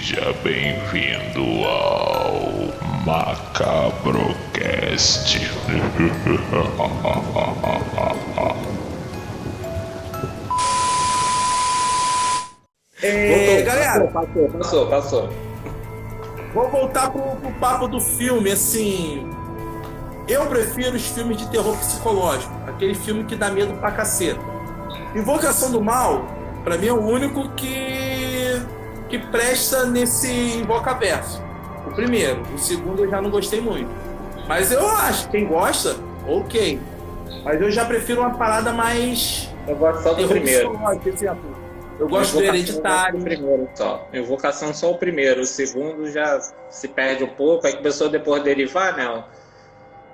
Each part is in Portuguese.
Seja bem-vindo ao Macabrocast. Galera, Passou. vou voltar pro papo do filme. Assim, eu prefiro os filmes de terror psicológico, aquele filme que dá medo pra caceta. Invocação do Mal, pra mim, é o único que presta nesse Invocaverso. O primeiro, o segundo eu já não gostei muito. Mas eu acho, quem gosta, ok. Mas eu já prefiro uma parada mais. Eu gosto só do primeiro. Eu gosto do Hereditário. Primeiro só. Invocação só o primeiro. O segundo já se perde um pouco. Aí começou depois a derivar, né?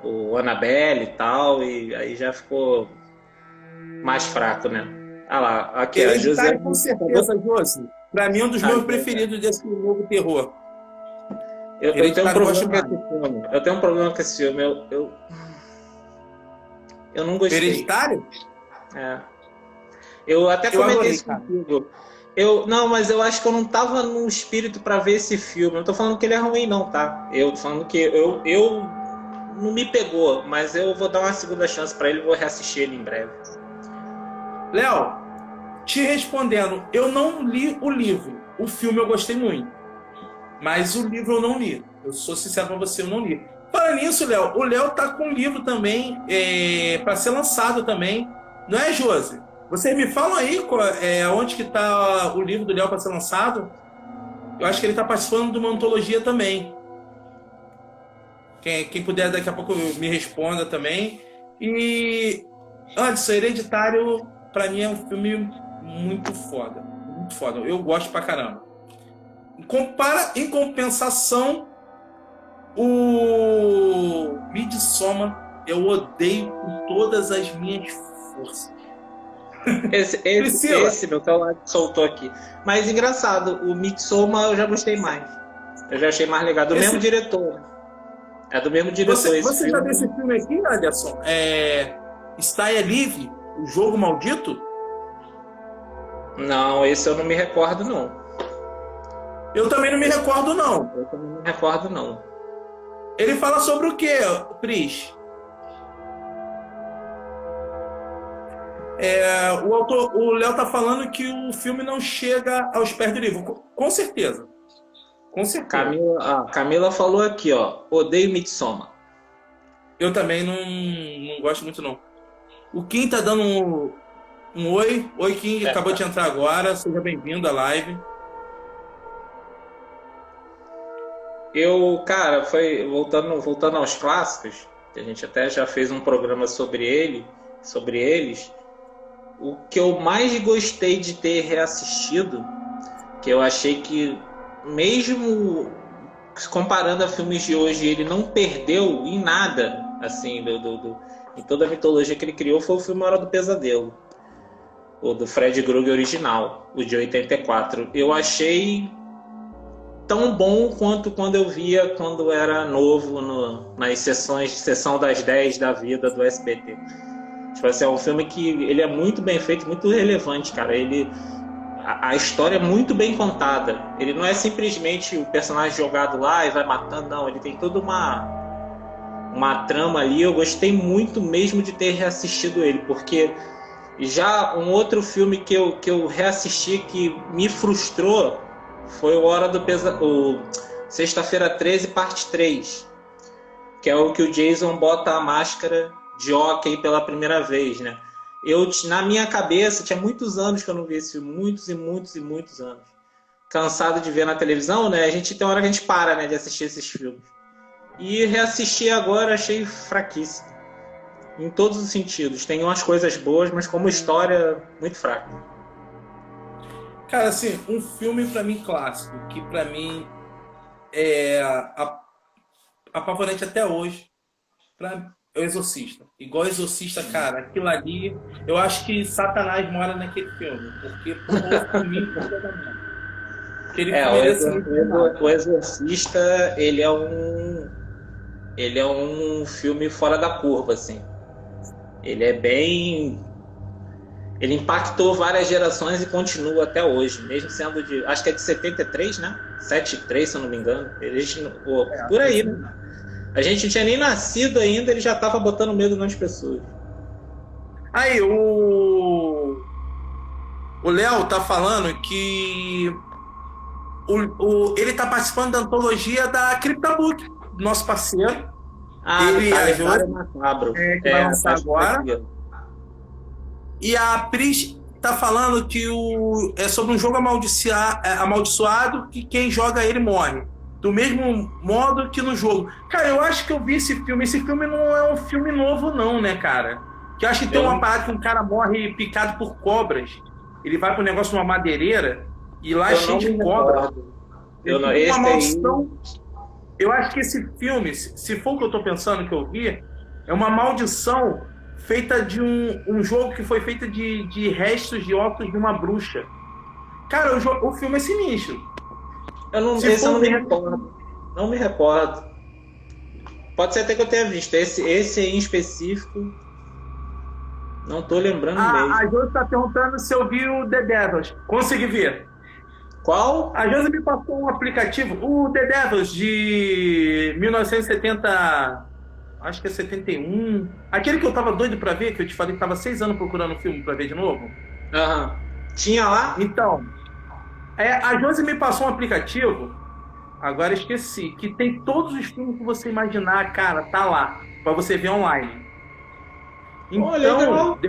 O Annabelle e tal. E aí já ficou mais fraco, né? Ah lá, aqui a José. Com certeza, Josi. Pra mim, um dos meus preferidos desse novo terror. Eu tenho um problema com esse filme. Eu tenho um problema com esse filme. Eu não gostei. Hereditário? É. Eu até comentei isso contigo. Não, mas eu acho que eu não tava no espírito pra ver esse filme. Eu não tô falando que ele é ruim, não, tá? Eu tô falando que eu não me pegou, mas eu vou dar uma segunda chance pra ele e vou reassistir ele em breve. Léo, te respondendo, eu não li o livro. O filme eu gostei muito. Mas o livro eu não li. Eu sou sincero pra você, eu não li. Falando nisso, Léo, o Léo tá com um livro também pra ser lançado também. Não é, Josi? Vocês me falam aí onde que tá o livro do Léo para ser lançado? Eu acho que ele tá participando de uma antologia também. Quem puder daqui a pouco me responda também. E Anderson, Hereditário, pra mim é um filme muito foda. Muito foda. Eu gosto pra caramba. Em compensação, o Midsommar eu odeio com todas as minhas forças. Esse meu celular soltou aqui. Mas engraçado, o Midsommar eu já gostei mais. Eu já achei mais legal. Do mesmo diretor. É do mesmo diretor. Você já viu esse filme aqui, Anderson? Stay Alive, o jogo maldito? Não, esse eu não me recordo, não. Eu também não me recordo, não. Eu também não me recordo, não. Ele fala sobre o quê, Pris? O Léo tá falando que o filme não chega aos pés do livro. Com certeza. Com certeza. Camila falou aqui, ó. Odeio Midsommar. Eu também não gosto muito, não. O Kim tá dando um oi. Oi, Kim, acabou de entrar agora. Seja bem-vindo à live. Cara, voltando aos clássicos, que a gente até já fez um programa sobre eles. O que eu mais gostei de ter reassistido, que eu achei que, mesmo comparando a filmes de hoje, ele não perdeu em nada, assim, em toda a mitologia que ele criou, foi o filme Hora do Pesadelo, o do Fred Krueger original, o de 84. Eu achei tão bom quanto quando eu via quando era novo nas sessão das 10 da vida do SBT. Tipo assim, é um filme que ele é muito bem feito, muito relevante, cara. A história é muito bem contada. Ele não é simplesmente o personagem jogado lá e vai matando, não. Ele tem toda uma trama ali. Eu gostei muito mesmo de ter reassistido ele, porque já um outro filme que eu reassisti que me frustrou foi o Sexta-feira 13, parte 3, que é o que o Jason bota a máscara de hóquei pela primeira vez, né? Na minha cabeça, tinha muitos anos que eu não vi esse filme, muitos e muitos e muitos anos. Cansado de ver na televisão, né? Tem uma hora que a gente para, né, de assistir esses filmes. E reassistir agora, achei fraquíssimo. Em todos os sentidos. Tem umas coisas boas, mas como história, muito fraca. Cara, assim, um filme pra mim clássico, que pra mim é apavorante até hoje, é o Exorcista. Igual Exorcista, cara, aquilo ali, eu acho que Satanás mora naquele filme, porque por mim completamente. O Exorcista, ele é um filme fora da curva, assim. Ele é bem... Ele impactou várias gerações e continua até hoje, mesmo sendo acho que é de 73, né? 73, se eu não me engano. Eles, por aí, né? A gente não tinha nem nascido ainda, ele já tava botando medo nas pessoas. Aí, o Léo tá falando que ele tá participando da antologia da Cryptabook, nosso parceiro. Ah, Ele calendário macabro. que vai lançar acho que agora. vai. E a Pris tá falando que é sobre um jogo amaldiçoado que quem joga ele morre. Do mesmo modo que no jogo. Cara, eu acho que eu vi esse filme. Esse filme não é um filme novo, não, né, cara? Que eu acho que tem uma parada que um cara morre picado por cobras. Ele vai pro negócio numa madeireira e lá é cheio de cobra. Uma maldição. Eu acho que esse filme, se for o que eu tô pensando que eu vi, é uma maldição feita de um jogo que foi feito de restos de ossos de uma bruxa. Cara, o filme é sinistro. Eu não me recordo. Não me recordo. Pode ser até que eu tenha visto. Esse em específico, não tô lembrando mesmo. A Josi tá perguntando se eu vi o The Devils. Consegui ver. Qual? A Josi me passou um aplicativo, o The Devils, de 1970... Acho que é 71. Aquele que eu tava doido pra ver, que eu te falei que tava 6 anos procurando o filme pra ver de novo. Aham. Tinha lá? Então, a Josi me passou um aplicativo, agora esqueci, que tem todos os filmes que você imaginar, cara, tá lá, pra você ver online. Então, legal.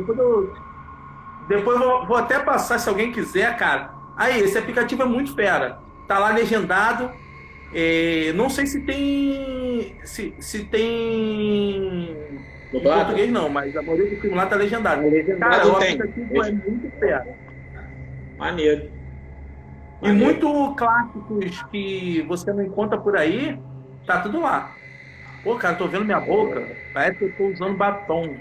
depois eu vou até passar, se alguém quiser, cara. Aí, esse aplicativo é muito fera. Tá lá legendado. Não sei se tem em português não, mas a maioria do filme lá tá legendado. Cara, o aplicativo é muito fera. Maneiro. E muito clássicos que você não encontra por aí, tá tudo lá. Pô, cara, tô vendo minha boca, parece que eu tô usando batom.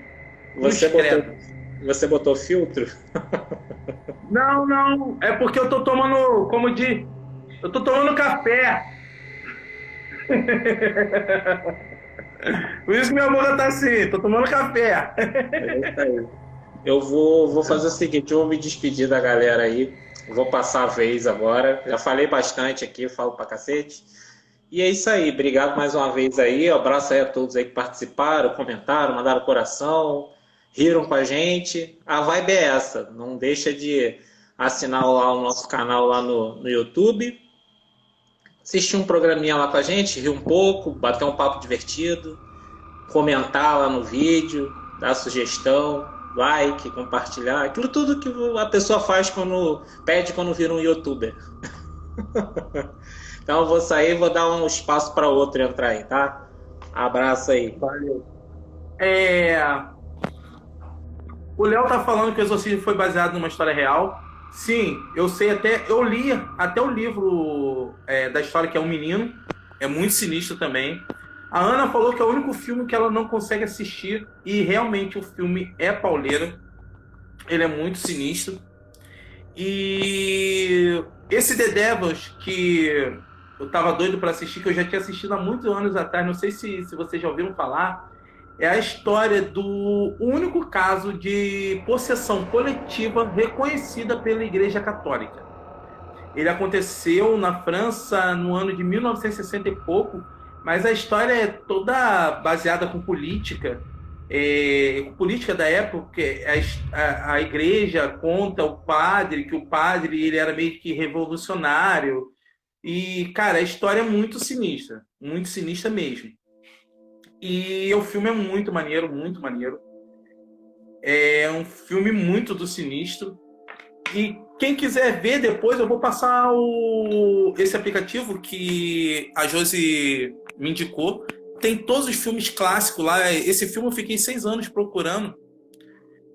Você botou filtro? Não, é porque eu tô tomando, eu tô tomando café. Por isso que minha boca tá assim, tô tomando café. É isso aí. Eu vou fazer o seguinte, eu vou me despedir da galera aí. Vou passar a vez agora. Já falei bastante aqui, falo pra cacete. E é isso aí, obrigado mais uma vez aí. Um abraço aí a todos aí que participaram, comentaram, mandaram coração, riram com a gente. A vibe é essa, não deixa de assinar lá o nosso canal lá no YouTube. Assistir um programinha lá com a gente, rir um pouco, bater um papo divertido, comentar lá no vídeo, dar sugestão, like, compartilhar, aquilo tudo que a pessoa faz quando vira um youtuber. Então eu vou sair e vou dar um espaço para outro entrar aí, tá? Abraço aí. Valeu. O Léo tá falando que o Exorcismo foi baseado numa história real. Sim, eu sei eu li até o livro da história, que é Um Menino, é muito sinistro também. A Ana falou que é o único filme que ela não consegue assistir, e realmente o filme é pauleiro, ele é muito sinistro. E esse The Devils, que eu tava doido para assistir, que eu já tinha assistido há muitos anos atrás, não sei se vocês já ouviram falar, é a história do único caso de possessão coletiva reconhecida pela Igreja Católica. Ele aconteceu na França no ano de 1960 e pouco, mas a história é toda baseada com política, política da época. A igreja conta que o padre ele era meio que revolucionário. E, cara, a história é muito sinistra mesmo. E o filme é muito maneiro, muito maneiro. É um filme muito do sinistro. E quem quiser ver depois, eu vou passar esse aplicativo que a Josi me indicou. Tem todos os filmes clássicos lá. Esse filme eu fiquei 6 anos procurando.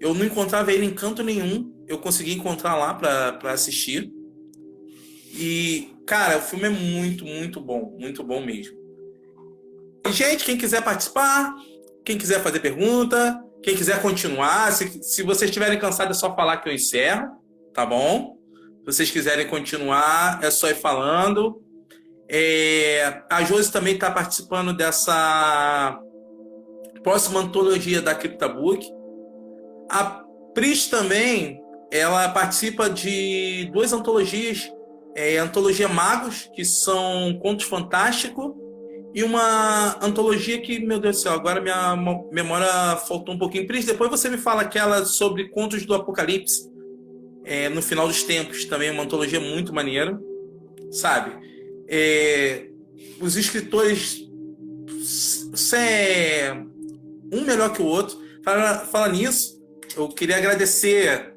Eu não encontrava ele em canto nenhum. Eu consegui encontrar lá para assistir. E, cara, o filme é muito, muito bom mesmo. E, gente, quem quiser participar, quem quiser fazer pergunta, quem quiser continuar, se vocês estiverem cansados é só falar que eu encerro, tá bom? Se vocês quiserem continuar, é só ir falando. A Josi também está participando dessa próxima antologia da Cryptabook. A Pris também, ela participa de 2 antologias Antologia Magos, que são contos fantásticos, e uma antologia que, meu Deus do céu, agora minha memória faltou um pouquinho. Pris, depois você me fala aquela sobre contos do Apocalipse, no final dos tempos, também uma antologia muito maneira, sabe? Os escritores, um melhor que o outro. Fala nisso, eu queria agradecer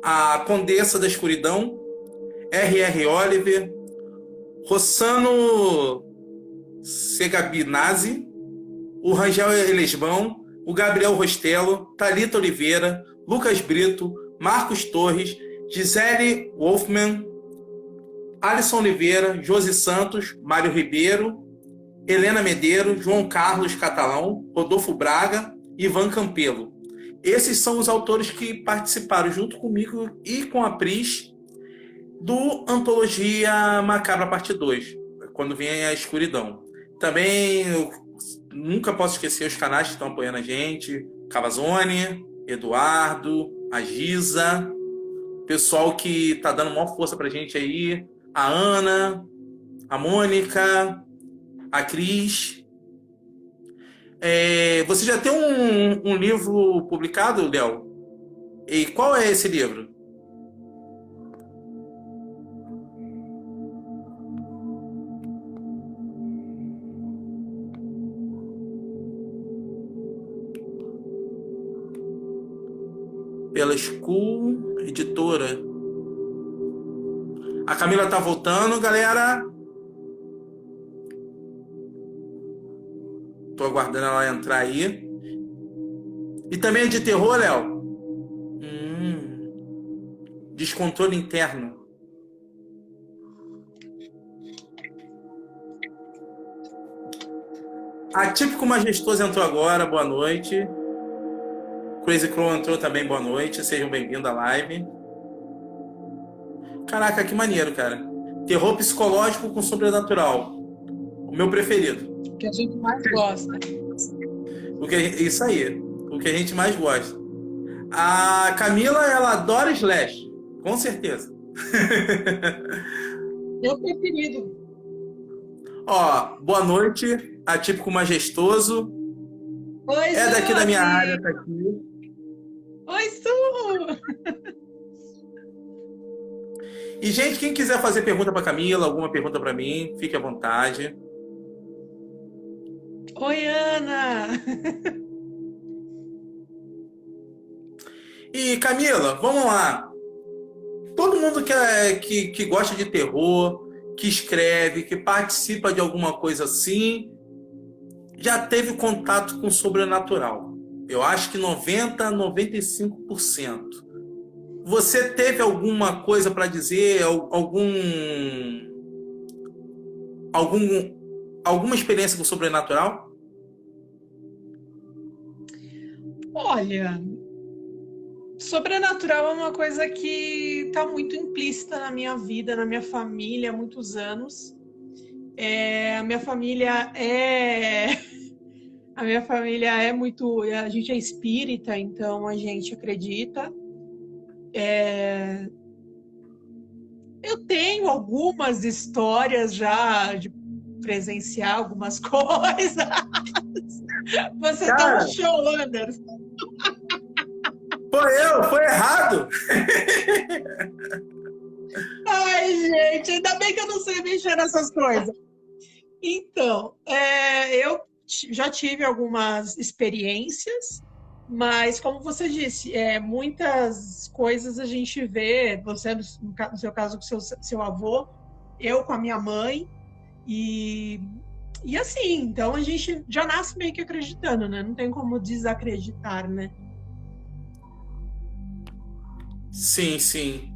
a Condessa da Escuridão, R.R. Oliver, Rossano Segabinazzi, o Rangel Elesbão, o Gabriel Rostelo, Thalita Oliveira, Lucas Brito, Marcos Torres, Gisele Wolfman, Alisson Oliveira, Josi Santos, Mário Ribeiro, Helena Medeiro, João Carlos Catalão, Rodolfo Braga e Ivan Campelo. Esses são os autores que participaram junto comigo e com a Pris do Antologia Macabra Parte 2, quando vem a escuridão. Também eu nunca posso esquecer os canais que estão apoiando a gente, Cavazone, Eduardo, a Giza, pessoal que está dando maior força pra gente aí, a Ana, a Mônica, a Cris. Você já tem um livro publicado, Léo? E qual é esse livro? Pela School Editora. A Camila tá voltando, galera. Tô aguardando ela entrar aí. E também é de terror, Léo? Descontrole Interno. Atípico Majestoso entrou agora, boa noite. Crazy Crow entrou também, boa noite. Sejam bem-vindos à live. Caraca, que maneiro, cara. Terror psicológico com sobrenatural. O meu preferido. O que a gente mais gosta. Isso aí. O que a gente mais gosta. A Camila, ela adora slash. Com certeza. Meu preferido. Ó, boa noite. Atípico Majestoso. Oi, É daqui da minha Suzy. área, tá aqui. Oi, Su! E, gente, quem quiser fazer pergunta pra Camila, alguma pergunta pra mim, fique à vontade. Oi, Ana! E, Camila, vamos lá. Todo mundo que gosta de terror, que escreve, que participa de alguma coisa assim, já teve contato com o sobrenatural. Eu acho que 95%. Você teve alguma coisa para dizer, alguma experiência com o sobrenatural? Olha, sobrenatural é uma coisa que está muito implícita na minha vida, na minha família há muitos anos. A minha família é muito... A gente é espírita, então a gente acredita. Eu tenho algumas histórias já de presenciar algumas coisas. Você tá no show, Anderson. Foi errado. Ai, gente, ainda bem que eu não sei mexer nessas coisas. Então, eu já tive algumas experiências, mas como você disse, muitas coisas a gente vê, você no seu caso com seu avô, eu com a minha mãe, e assim, então a gente já nasce meio que acreditando, né? Não tem como desacreditar, né? Sim, sim.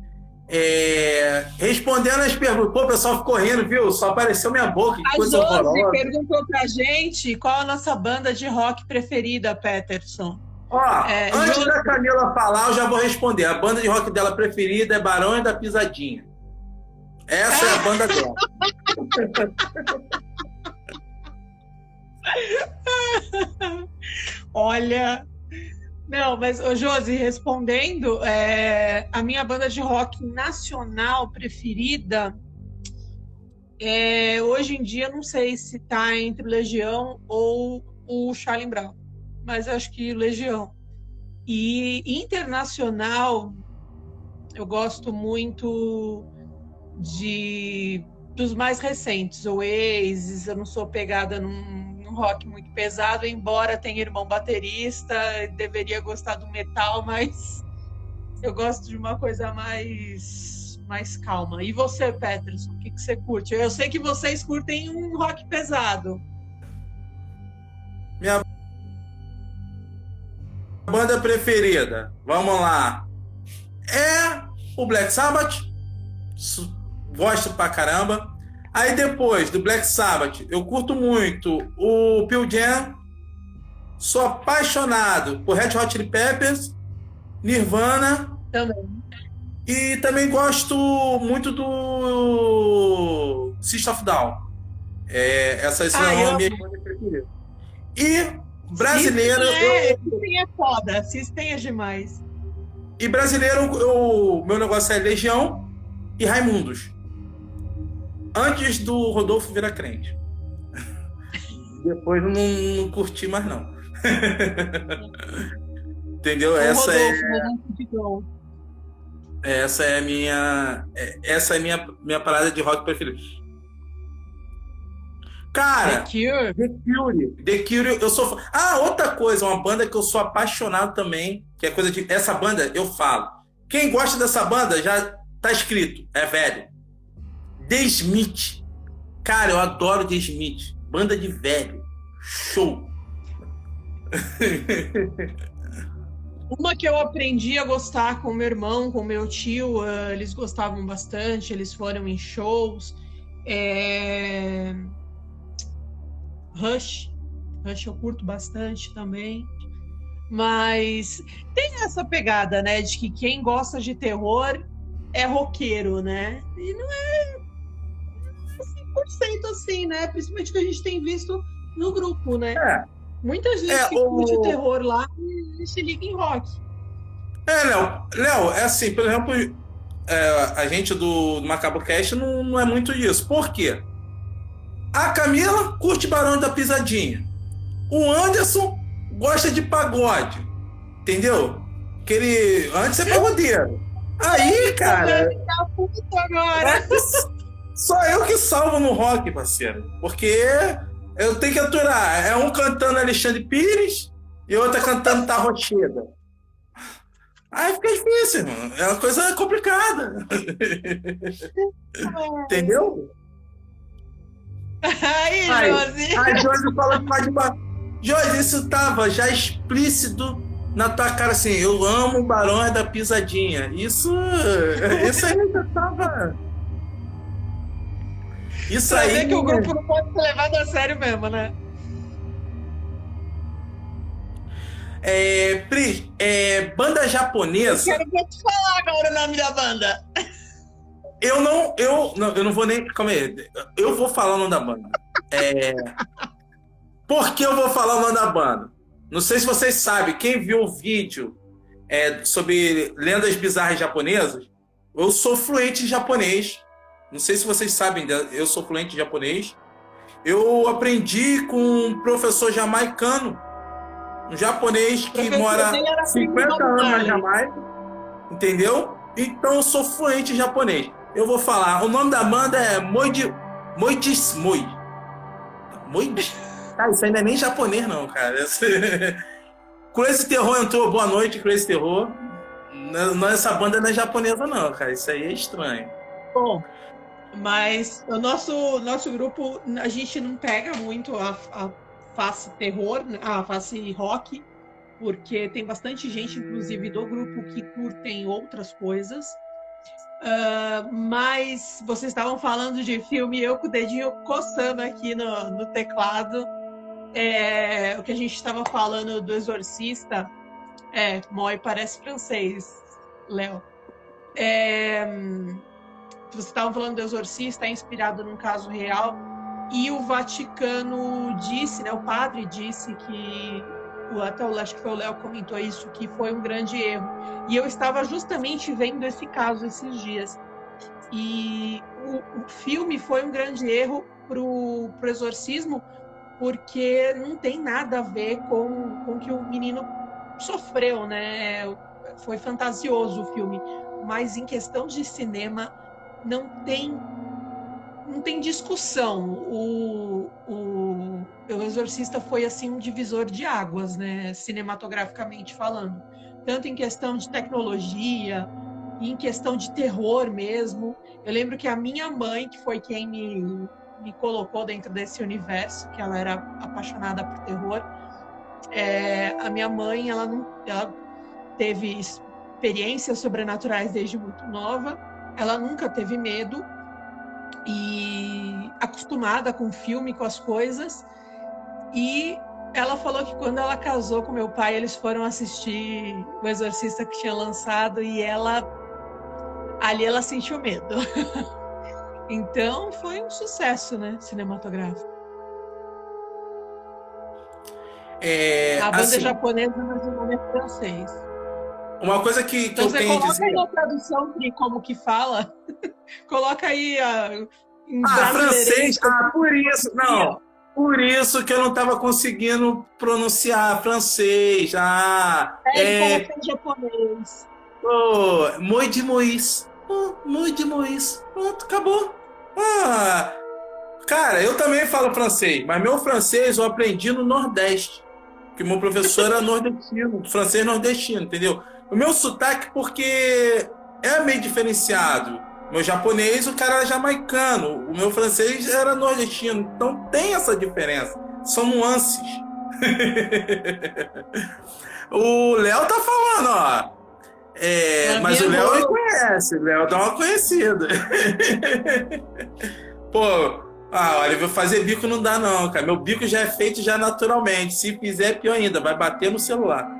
Respondendo as perguntas, pô, o pessoal ficou rindo, viu? Só apareceu minha boca, que A coisa Josi horrorosa. perguntou pra gente qual a nossa banda de rock preferida, Peterson. Ó, antes Josi... da Camila falar, eu já vou responder. A banda de rock dela preferida é Barões da Pisadinha. Essa é a banda dela. Olha, Não, mas, ô, Josi, respondendo, a minha banda de rock nacional preferida, hoje em dia, não sei se está entre o Legião ou o Charlie Brown, mas acho que Legião. E internacional, eu gosto muito dos mais recentes, Oasis. Eu não sou pegada num rock muito pesado, embora tenha irmão baterista, deveria gostar do metal, mas eu gosto de uma coisa mais calma. E você, Peterson, o que você curte? Eu sei que vocês curtem um rock pesado. Minha banda preferida, vamos lá, é o Black Sabbath. Gosto pra caramba. Aí depois do Black Sabbath, eu curto muito o Pearl Jam. Sou apaixonado por Red Hot Chili Peppers, Nirvana. Também. E também gosto muito do System of a Down. Essas são as minhas bandas preferidas. E brasileiro... System é foda. System é demais. E brasileiro, meu negócio é Legião e Raimundos. Antes do Rodolfo virar crente. Depois não curti mais, não. Entendeu? Essa é a minha parada de rock preferida. Cara, The Cure, eu sou... outra coisa, uma banda que eu sou apaixonado também, que é coisa de... Essa banda, eu falo. Quem gosta dessa banda, já tá escrito, é velho. The Smith. Cara, eu adoro The Smith. Banda de velho. Show. Uma que eu aprendi a gostar com meu irmão, com meu tio, eles gostavam bastante, eles foram em shows. Rush eu curto bastante também. Mas tem essa pegada, né, de que quem gosta de terror é roqueiro, né? E não é 100% assim, né? Principalmente que a gente tem visto no grupo, né? Muita gente que curte terror lá e se liga em rock. Léo, é assim, por exemplo, a gente do Macabro Cast não é muito isso. Por quê? A Camila curte Barão da Pisadinha. O Anderson gosta de pagode. Entendeu? Que ele antes é pagodeiro. Aí, cara... Só eu que salvo no rock, parceiro. Porque eu tenho que aturar. É um cantando Alexandre Pires e outra cantando Tá Rocheda. Aí fica difícil, mano. É uma coisa complicada. Entendeu? Aí, Josi. Aí, Josi fala mais de baixo. Josi, isso tava já explícito na tua cara, assim. Eu amo Barões da Pisadinha. Isso aí já tava... Isso pra aí... ver que o grupo não pode ser levado a sério mesmo, né? Pri, banda japonesa... Eu quero ver te falar agora o nome da banda. Eu não vou nem... Calma aí. Eu vou falar o nome da banda. Por que eu vou falar o nome da banda? Não sei se vocês sabem. Quem viu o vídeo sobre lendas bizarras japonesas, eu sou fluente em japonês. Não sei se vocês sabem, eu sou fluente em japonês. Eu aprendi com um professor jamaicano, um japonês que mora 50 anos na Jamaica, entendeu? Então eu sou fluente em japonês. Eu vou falar, o nome da banda é Moidismoi. Cara, isso ainda é nem japonês não, cara. Crazy Terror entrou, boa noite, Crazy Terror. Essa banda não é japonesa não, cara, isso aí é estranho. Bom, mas o nosso grupo, a gente não pega muito a face terror, a face rock, porque tem bastante gente, inclusive do grupo, que curtem outras coisas. Mas vocês estavam falando de filme, eu com o dedinho coçando aqui no teclado. O que a gente estava falando do Exorcista, Moi parece francês, Léo. Vocês estavam falando do Exorcista, é inspirado num caso real, e o Vaticano disse, né, o padre disse que acho que foi o Léo que comentou isso, que foi um grande erro. E eu estava justamente vendo esse caso esses dias. E o filme foi um grande erro pro Exorcismo, porque não tem nada a ver com o que o menino sofreu, né? Foi fantasioso o filme, mas em questão de cinema não tem discussão. O Exorcista foi assim um divisor de águas, né? Cinematograficamente falando, tanto em questão de tecnologia, em questão de terror mesmo. Eu lembro que a minha mãe, que foi quem me colocou dentro desse universo, que ela era apaixonada por terror, a minha mãe, ela teve experiências sobrenaturais desde muito nova, ela nunca teve medo, e acostumada com o filme, com as coisas, e ela falou que quando ela casou com meu pai, eles foram assistir o Exorcista que tinha lançado, e ali ela sentiu medo. Então foi um sucesso, né, cinematográfico. A banda é japonesa, mas o nome é francês. Uma coisa que então eu tenho a dizer... Coloca aí na tradução, Pri, como que fala. Coloca aí em francês. Por isso. Não. Por isso que eu não estava conseguindo pronunciar francês. Coloca em japonês. Moi de Moïse. Moi de Moïse. Pronto, acabou. Cara, eu também falo francês, mas meu francês eu aprendi no Nordeste. Porque meu professor era nordestino, francês nordestino, entendeu? O meu sotaque, porque é meio diferenciado. Meu japonês, o cara era jamaicano. O meu francês era nordestino. Então tem essa diferença. São nuances. O Léo tá falando, mas o Léo me conhece. O Léo dá uma conhecida. Pô... olha, fazer bico não dá não, cara. Meu bico já é feito já naturalmente. Se fizer, pior ainda, vai bater no celular.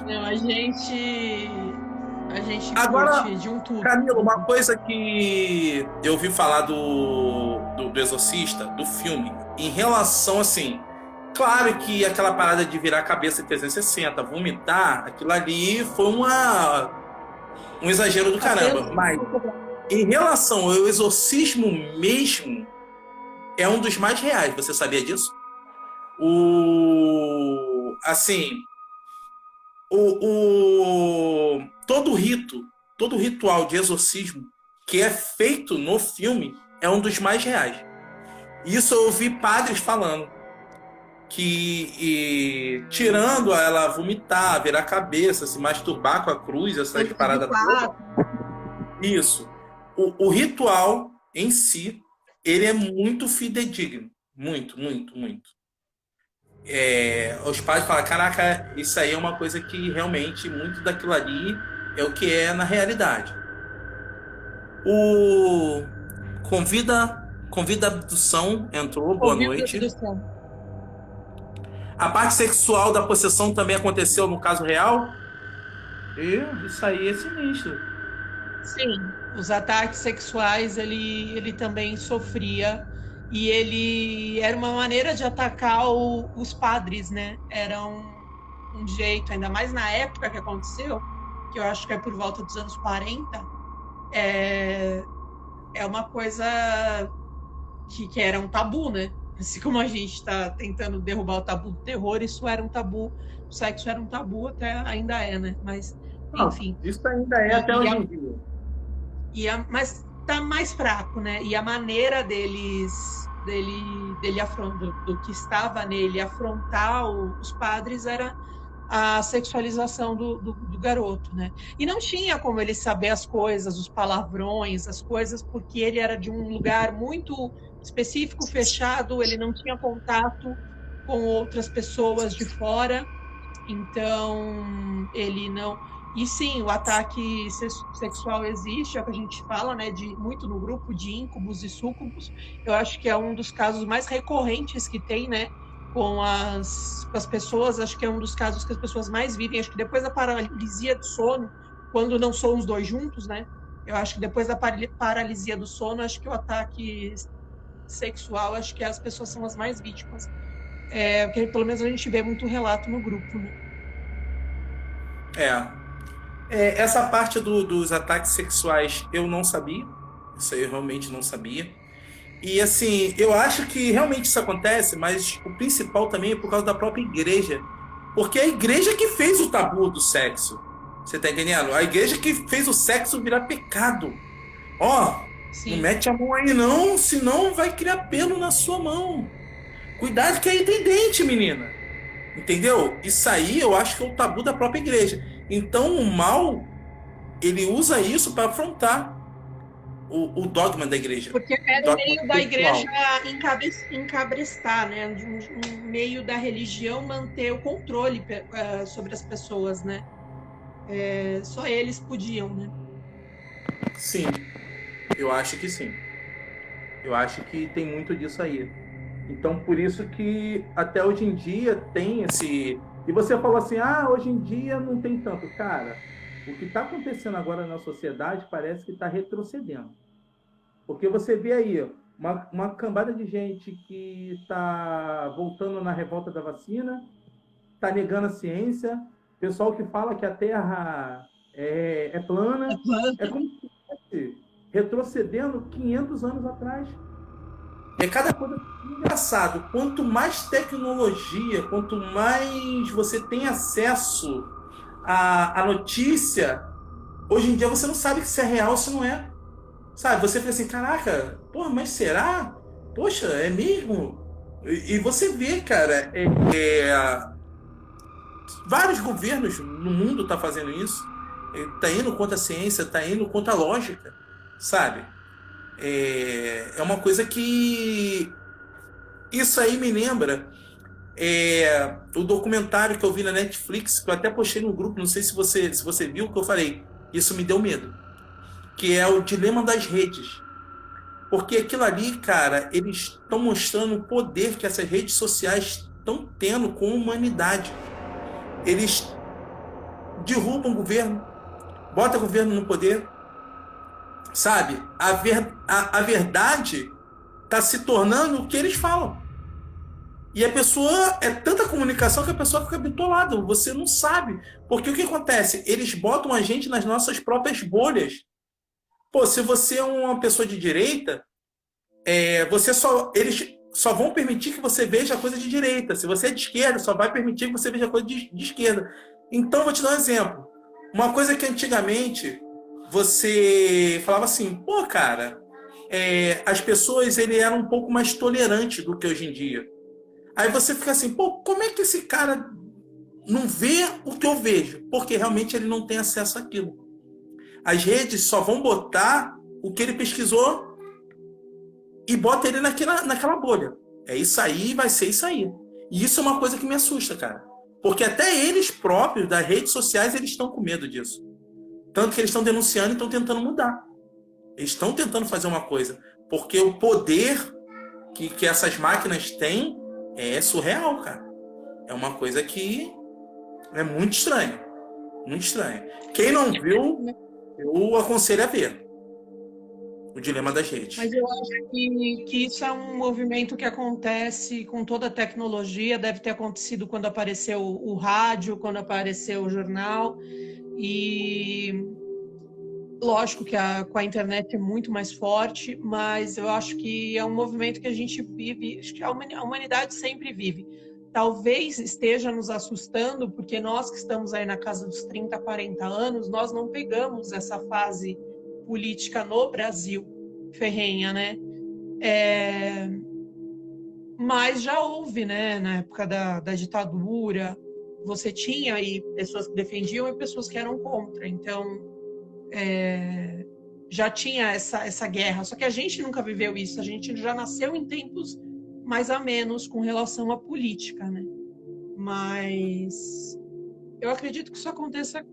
Não, a gente agora, curte de um tudo. Camilo, uma coisa que eu ouvi falar do Exorcista, do filme, em relação, assim... Claro que aquela parada de virar a cabeça em 360, vomitar, aquilo ali foi um exagero do caramba. Mas... em relação ao exorcismo mesmo, é um dos mais reais. Você sabia disso? Todo ritual de exorcismo que é feito no filme é um dos mais reais. Isso eu ouvi padres falando. Que tirando ela vomitar, virar a cabeça, se masturbar com a cruz, essas paradas todas. Isso. O ritual em si, ele é muito fidedigno. Muito, muito, muito. Os pais falam, caraca, isso aí é uma coisa que realmente, muito daquilo ali é o que é na realidade. O Convida Abdução entrou, boa noite. A parte sexual da possessão também aconteceu no caso real? Isso aí é sinistro. Sim, os ataques sexuais ele também sofria, e ele era uma maneira de atacar os padres, né? Era um jeito, ainda mais na época que aconteceu, que eu acho que é por volta dos anos 40, é uma coisa que era um tabu, né? Assim como a gente está tentando derrubar o tabu do terror, isso era um tabu, o sexo era um tabu, ainda é, né? Mas, enfim. Isso ainda é até hoje em dia. Mas tá mais fraco, né? E a maneira dele do que estava nele afrontar os padres era a sexualização do garoto, né? E não tinha como ele saber as coisas, os palavrões, as coisas, porque ele era de um lugar muito específico, fechado, ele não tinha contato com outras pessoas de fora, então ele não... E sim, o ataque sexual existe, é o que a gente fala, né, muito no grupo de íncubos e súcubos. Eu acho que é um dos casos mais recorrentes que tem, né, com as pessoas. Acho que é um dos casos que as pessoas mais vivem. Acho que depois da paralisia do sono, quando não são os dois juntos, né, eu acho que depois da paralisia do sono, acho que o ataque sexual, acho que as pessoas são as mais vítimas Porque pelo menos a gente vê muito relato no grupo, né? Essa parte dos ataques sexuais eu não sabia. Isso aí eu realmente não sabia. E assim, eu acho que realmente isso acontece, mas o principal também é por causa da própria igreja. Porque é a igreja que fez o tabu do sexo. Você tá entendendo? A igreja que fez o sexo virar pecado. Ó, não Sim. mete a mão aí não, senão vai criar pelo na sua mão. Cuidado que aí tem dente, menina. Entendeu? Isso aí eu acho que é o tabu da própria igreja. Então o mal, ele usa isso para afrontar o dogma da igreja. Porque era o Dogma meio da sexual. igreja encabrestar, né? Um meio da religião manter o controle sobre as pessoas, né? Só eles podiam, né? Sim, eu acho que sim. Eu acho que tem muito disso aí. Então, por isso que até hoje em dia tem esse... E você falou assim, hoje em dia não tem tanto. Cara, o que está acontecendo agora na sociedade parece que está retrocedendo. Porque você vê aí uma cambada de gente que está voltando na revolta da vacina, está negando a ciência, pessoal que fala que a Terra é plana, é como se estivesse retrocedendo 500 anos atrás. É cada coisa engraçado. Quanto mais tecnologia, quanto mais você tem acesso à notícia, hoje em dia você não sabe se é real ou se não é. Sabe? Você fica assim, caraca, porra, mas será? Poxa, é mesmo? E você vê, cara, vários governos no mundo estão fazendo isso. Está indo contra a ciência, está indo contra a lógica, sabe? É uma coisa que... Isso aí me lembra o documentário que eu vi na Netflix, que eu até postei no grupo, não sei se você viu, que eu falei, isso me deu medo, que é o Dilema das Redes. Porque aquilo ali, cara, eles estão mostrando o poder que essas redes sociais estão tendo com a humanidade. Eles derrubam o governo, botam o governo no poder, sabe? A verdade está se tornando o que eles falam. E a pessoa, é tanta comunicação que a pessoa fica bitolada, você não sabe. Porque o que acontece? Eles botam a gente nas nossas próprias bolhas. Pô, se você é uma pessoa de direita, eles só vão permitir que você veja coisa de direita. Se você é de esquerda, só vai permitir que você veja coisa de esquerda. Então, vou te dar um exemplo. Uma coisa que antigamente você falava assim, pô, cara, as pessoas eram um pouco mais tolerantes do que hoje em dia. Aí você fica assim, pô, como é que esse cara não vê o que eu vejo? Porque realmente ele não tem acesso àquilo. As redes só vão botar o que ele pesquisou e bota ele naquela bolha. É isso aí, vai ser isso aí. E isso é uma coisa que me assusta, cara. Porque até eles próprios, das redes sociais, eles estão com medo disso. Tanto que eles estão denunciando e estão tentando mudar. Eles estão tentando fazer uma coisa. Porque o poder que essas máquinas têm é surreal, cara. É uma coisa que é muito estranha. Muito estranha. Quem não viu, eu aconselho a ver. O Dilema das Redes. Mas eu acho que isso é um movimento que acontece com toda a tecnologia, deve ter acontecido quando apareceu o rádio, quando apareceu o jornal, e lógico que com a internet é muito mais forte, mas eu acho que é um movimento que a gente vive, acho que a humanidade sempre vive. Talvez esteja nos assustando, porque nós que estamos aí na casa dos 30, 40 anos, nós não pegamos essa fase política no Brasil ferrenha, né? Mas já houve, né? Na época da ditadura, você tinha aí pessoas que defendiam e pessoas que eram contra. Então, já tinha essa guerra. Só que a gente nunca viveu isso. A gente já nasceu em tempos mais amenos com relação à política, né? Mas eu acredito que isso aconteça,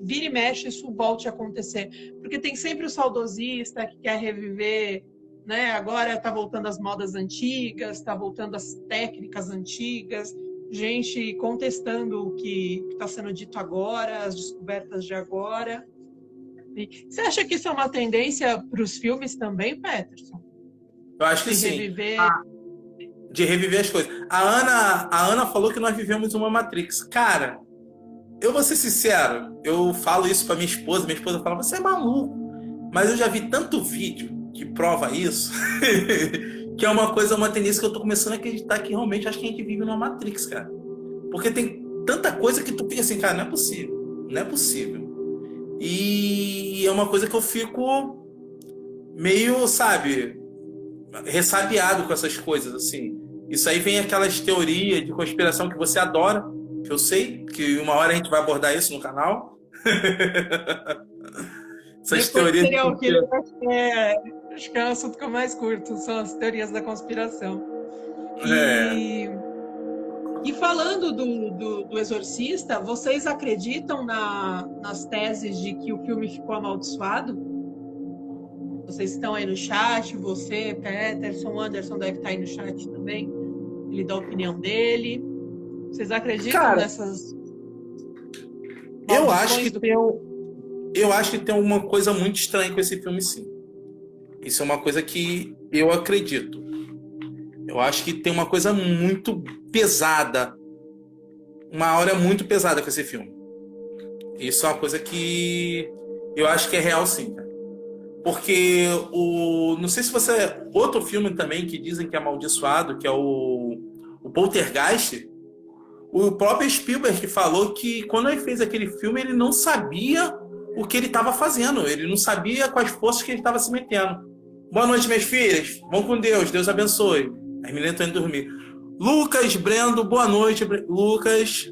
vira e mexe, isso volte a acontecer. Porque tem sempre o saudosista que quer reviver, né? Agora está voltando as modas antigas, está voltando as técnicas antigas, gente contestando o que está sendo dito agora, as descobertas de agora. Você acha que isso é uma tendência para os filmes também, Peterson? Eu acho que sim. Reviver... De reviver as coisas. A Ana falou que nós vivemos uma Matrix. Cara, eu vou ser sincero, eu falo isso pra minha esposa fala, você é maluco. Mas eu já vi tanto vídeo que prova isso, que é uma tendência que eu tô começando a acreditar que realmente acho que a gente vive numa Matrix, cara. Porque tem tanta coisa que tu pensa assim, cara, não é possível. Não é possível. E é uma coisa que eu fico meio, sabe, ressabiado com essas coisas, assim. Isso aí vem aquelas teorias de conspiração que você adora, que eu sei, que uma hora a gente vai abordar isso no canal. Essas teorias de conspiração. Acho que é o assunto que eu mais curto, são as teorias da conspiração. E falando do Exorcista, vocês acreditam nas teses de que o filme ficou amaldiçoado? Vocês estão aí no chat, você, Peterson, Anderson deve estar aí no chat também. Ele dá a opinião dele. Vocês acreditam nessas... Eu acho que tem uma coisa muito estranha com esse filme, sim. Isso é uma coisa que eu acredito. Eu acho que tem uma coisa muito pesada. Uma aura muito pesada com esse filme. Isso é uma coisa que eu acho que é real, sim, cara. Porque não sei se você... Outro filme também que dizem que é amaldiçoado, que é o Poltergeist. O próprio Spielberg falou que quando ele fez aquele filme, ele não sabia o que ele estava fazendo. Ele não sabia quais forças que ele estava se metendo. Boa noite, minhas filhas. Vão com Deus. Deus abençoe. As meninas estão indo dormir. Lucas, Brendo, boa noite, Lucas.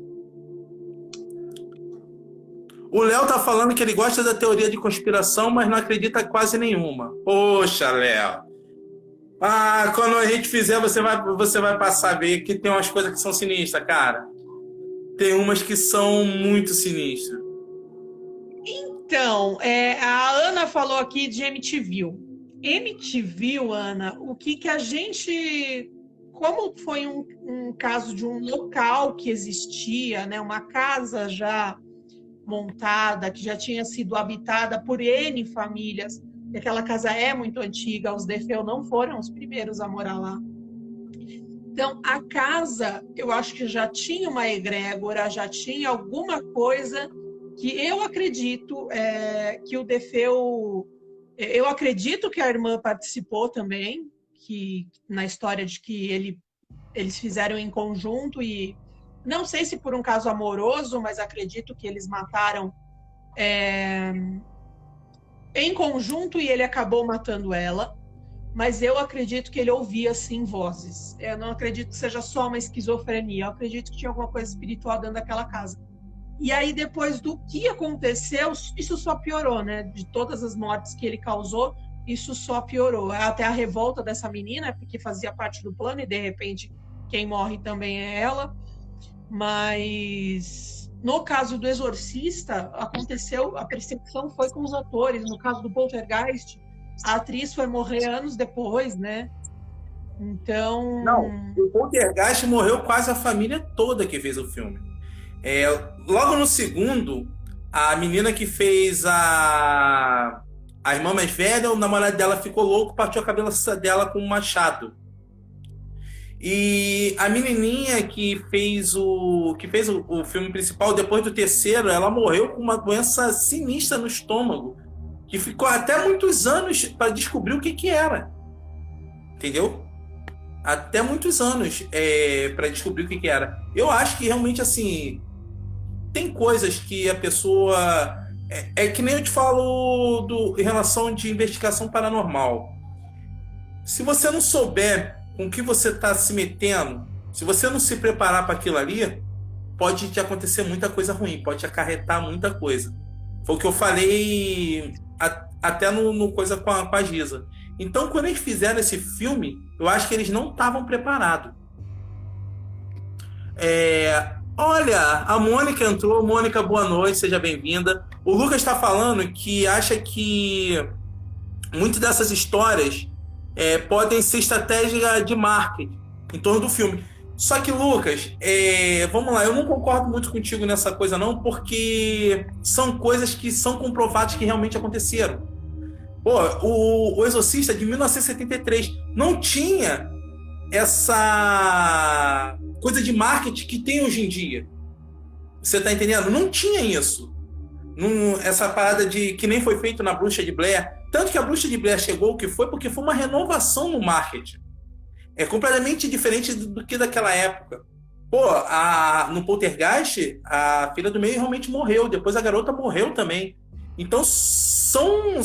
O Léo tá falando que ele gosta da teoria de conspiração, mas não acredita quase nenhuma. Poxa, Léo. Quando a gente fizer, você vai passar a ver que tem umas coisas que são sinistras, cara. Tem umas que são muito sinistras. Então, a Ana falou aqui de MTV. MTV, Ana, o que a gente... Como foi um caso de um local que existia, né, uma casa já montada, que já tinha sido habitada por N famílias, e aquela casa é muito antiga, os Defeu não foram os primeiros a morar lá. Então, a casa, eu acho que já tinha uma egrégora, já tinha alguma coisa que eu acredito que o Defeu... Eu acredito que a irmã participou também, que na história de que eles fizeram em conjunto e não sei se por um caso amoroso, mas acredito que eles mataram em conjunto e ele acabou matando ela. Mas eu acredito que ele ouvia, sim, vozes. Eu não acredito que seja só uma esquizofrenia. Eu acredito que tinha alguma coisa espiritual dentro daquela casa. E aí, depois do que aconteceu, isso só piorou, né? De todas as mortes que ele causou, isso só piorou. Até a revolta dessa menina, porque fazia parte do plano, e de repente quem morre também é ela. Mas no caso do Exorcista, aconteceu, a perseguição foi com os atores. No caso do Poltergeist, a atriz foi morrer anos depois, né? Então... Não, o Poltergeist morreu quase a família toda que fez o filme. Logo no segundo, a menina que fez a irmã mais velha, o namorado dela ficou louco, partiu a cabeça dela com um machado. E a menininha que fez o filme principal, depois do terceiro, ela morreu com uma doença sinistra no estômago, que ficou até muitos anos para descobrir o que era. Entendeu? Até muitos anos para descobrir o que era. Eu acho que realmente, assim, tem coisas que a pessoa... É que nem eu te falo em relação de investigação paranormal. Se você não souber com que você está se metendo, se você não se preparar para aquilo ali, pode te acontecer muita coisa ruim, pode te acarretar muita coisa. Foi o que eu falei até no coisa com a Giza. Então, quando eles fizeram esse filme, eu acho que eles não estavam preparados. Olha, a Mônica entrou. Mônica, boa noite, seja bem-vinda. O Lucas está falando que acha que muitas dessas histórias podem ser estratégia de marketing em torno do filme. Só que, Lucas, vamos lá, eu não concordo muito contigo nessa coisa não, porque são coisas que são comprovadas que realmente aconteceram. Pô, o Exorcista de 1973 não tinha essa coisa de marketing que tem hoje em dia. Você tá entendendo? Não tinha isso. Essa parada de que nem foi feito na Bruxa de Blair. Tanto que a Bruxa de Blair chegou o que foi porque foi uma renovação no marketing. É completamente diferente do que daquela época. Pô, no Poltergeist, a filha do meio realmente morreu. Depois a garota morreu também. Então, são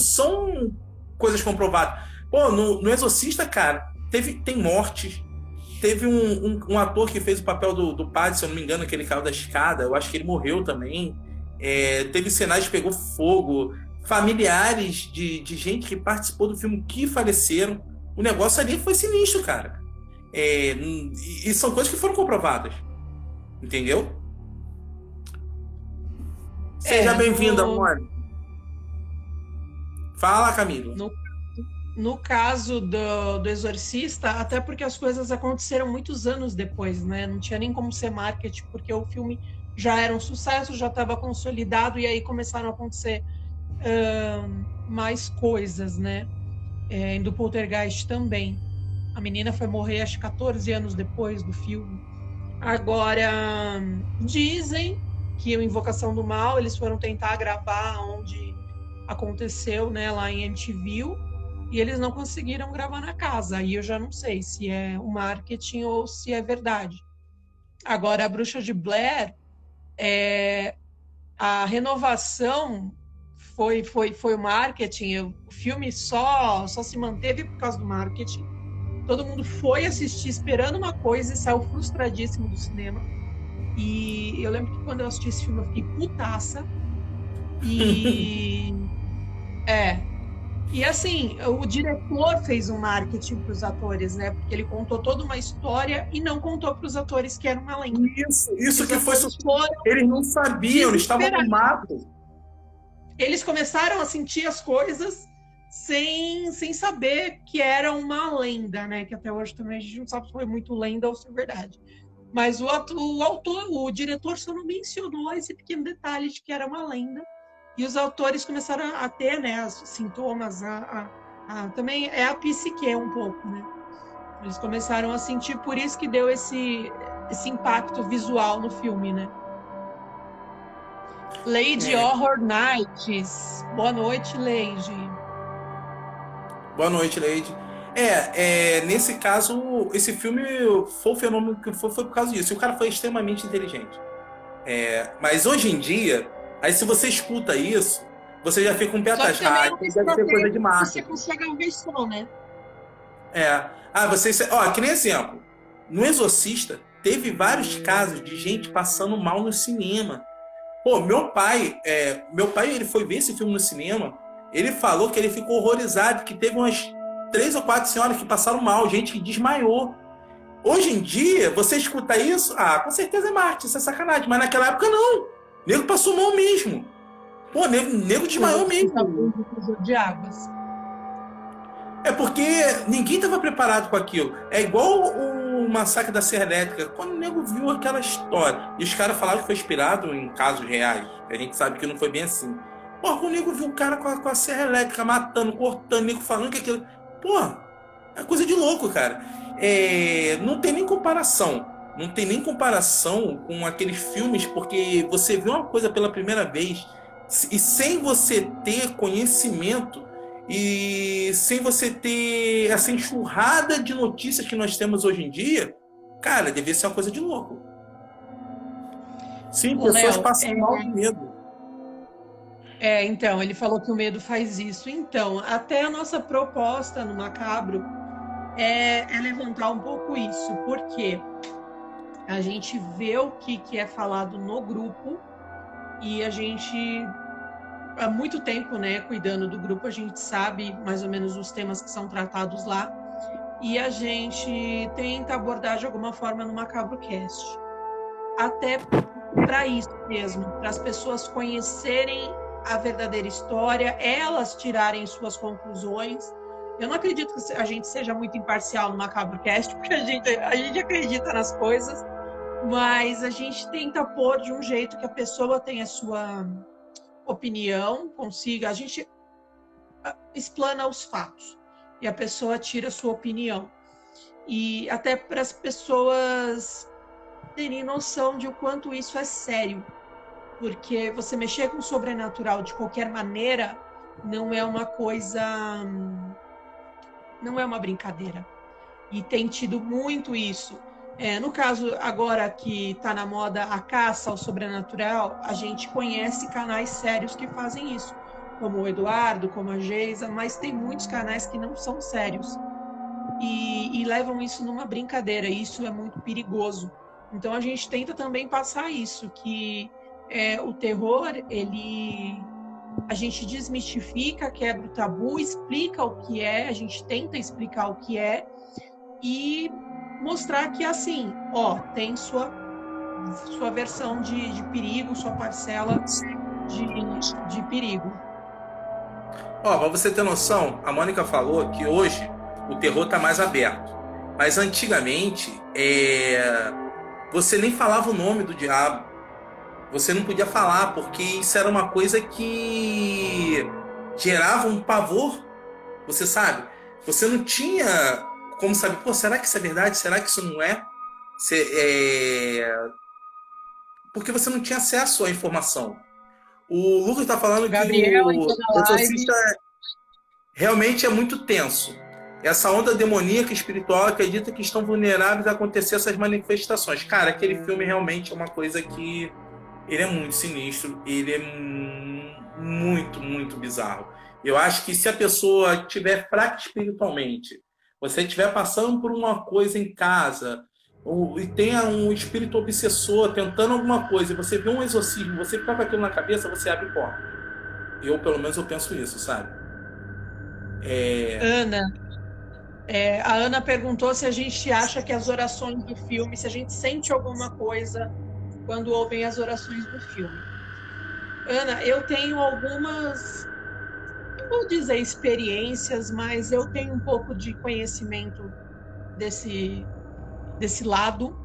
coisas comprovadas. Pô, no Exorcista, cara, tem mortes. Teve um ator que fez o papel do padre, se eu não me engano, que ele caiu da escada. Eu acho que ele morreu também. Teve cenários que pegou fogo. Familiares de gente que participou do filme que faleceram. O negócio ali foi sinistro, cara. E são coisas que foram comprovadas. Entendeu? Seja bem-vinda, amor. Fala, Camila. No caso do Exorcista, até porque as coisas aconteceram muitos anos depois, né? Não tinha nem como ser marketing, porque o filme já era um sucesso, já estava consolidado, e aí começaram a acontecer mais coisas, né? Do Poltergeist também. A menina foi morrer, acho, 14 anos depois do filme. Agora, dizem que o Invocação do Mal, eles foram tentar gravar onde aconteceu, né, lá em Amityville, e eles não conseguiram gravar na casa. Aí eu já não sei se é o marketing ou se é verdade. Agora, a Bruxa de Blair, a renovação foi o marketing. O filme só se manteve por causa do marketing. Todo mundo foi assistir esperando uma coisa e saiu frustradíssimo do cinema. E eu lembro que quando eu assisti esse filme eu fiquei putaça. E assim, o diretor fez um marketing para os atores, né? Porque ele contou toda uma história e não contou para os atores que era uma lenda. Isso que foi. Eles não sabiam, eles estavam no mato. Eles começaram a sentir as coisas sem saber que era uma lenda, né? Que até hoje também a gente não sabe se foi muito lenda ou se é verdade. Mas o diretor só não mencionou esse pequeno detalhe de que era uma lenda. E os autores começaram a ter, né, os sintomas, também é a psique um pouco, né? Eles começaram a sentir, por isso que deu esse impacto visual no filme, né? Lady Horror Nights. Boa noite, Lady. Boa noite, Lady. Nesse caso, esse filme foi o fenômeno que foi por causa disso. E o cara foi extremamente inteligente. Mas hoje em dia, aí se você escuta isso, você já fica um pé atrás. Deve ser coisa de marketing. Você consegue ver som, né? Que nem exemplo. No Exorcista, teve vários casos de gente passando mal no cinema. Pô, meu pai, ele foi ver esse filme no cinema. Ele falou que ele ficou horrorizado, que teve umas 3 ou 4 senhoras que passaram mal, gente que desmaiou. Hoje em dia, você escuta isso, com certeza é marketing, isso é sacanagem. Mas naquela época, não. O nego passou mal mesmo. Pô, nego desmaiou mesmo. De águas. Porque ninguém estava preparado com aquilo. É igual o massacre da Serra Elétrica. Quando o nego viu aquela história, e os caras falaram que foi inspirado em casos reais, a gente sabe que não foi bem assim. Pô, quando o nego viu o cara com a Serra Elétrica matando, cortando, o nego falando que aquilo... Pô, é coisa de louco, cara. Não tem nem comparação. Não tem nem comparação com aqueles filmes, porque você vê uma coisa pela primeira vez e sem você ter conhecimento e sem você ter essa enxurrada de notícias que nós temos hoje em dia, cara, devia ser uma coisa de louco. Sim, pessoas passam mal de medo. Então, ele falou que o medo faz isso. Então, até a nossa proposta no Macabro é levantar um pouco isso, porque a gente vê o que é falado no grupo e a gente, há muito tempo, né, cuidando do grupo, a gente sabe mais ou menos os temas que são tratados lá e a gente tenta abordar de alguma forma no MacabroCast. Até para isso mesmo, para as pessoas conhecerem a verdadeira história, elas tirarem suas conclusões. Eu não acredito que a gente seja muito imparcial no MacabroCast, porque a gente acredita nas coisas, mas a gente tenta pôr de um jeito que a pessoa tenha sua opinião, consiga, a gente explana os fatos e a pessoa tira a sua opinião. e até para as pessoas terem noção de o quanto isso é sério. Porque você mexer com o sobrenatural de qualquer maneira não é uma coisa, não é uma brincadeira. E tem tido muito isso. No caso, agora que está na moda a caça ao sobrenatural, a gente conhece canais sérios que fazem isso, como o Eduardo, como a Geisa, mas tem muitos canais que não são sérios e levam isso numa brincadeira, e isso é muito perigoso. Então a gente tenta também passar isso, que o terror, a gente desmistifica, quebra o tabu, explica o que é, a gente tenta explicar o que é e mostrar que, assim, tem sua versão de perigo, sua parcela de perigo. Pra você ter noção, a Mônica falou que hoje o terror tá mais aberto. Mas antigamente, você nem falava o nome do diabo. Você não podia falar, porque isso era uma coisa que gerava um pavor. Você sabe? Você não tinha como saber, será que isso é verdade? Será que isso não é? Porque você não tinha acesso à informação. O Lucas está falando Gabriel, que o exorcista realmente é muito tenso. Essa onda demoníaca espiritual acredita que estão vulneráveis a acontecer essas manifestações. Cara, aquele filme realmente é uma coisa que ele é muito sinistro, ele é muito, muito bizarro. Eu acho que se a pessoa estiver fraca espiritualmente, você estiver passando por uma coisa em casa, e tenha um espírito obsessor tentando alguma coisa, e você vê um exorcismo, você fica com aquilo na cabeça, você abre porta. Pelo menos eu penso isso, sabe? A Ana perguntou se a gente acha que as orações do filme, se a gente sente alguma coisa quando ouvem as orações do filme. Ana, eu tenho algumas, não vou dizer experiências, mas eu tenho um pouco de conhecimento desse lado.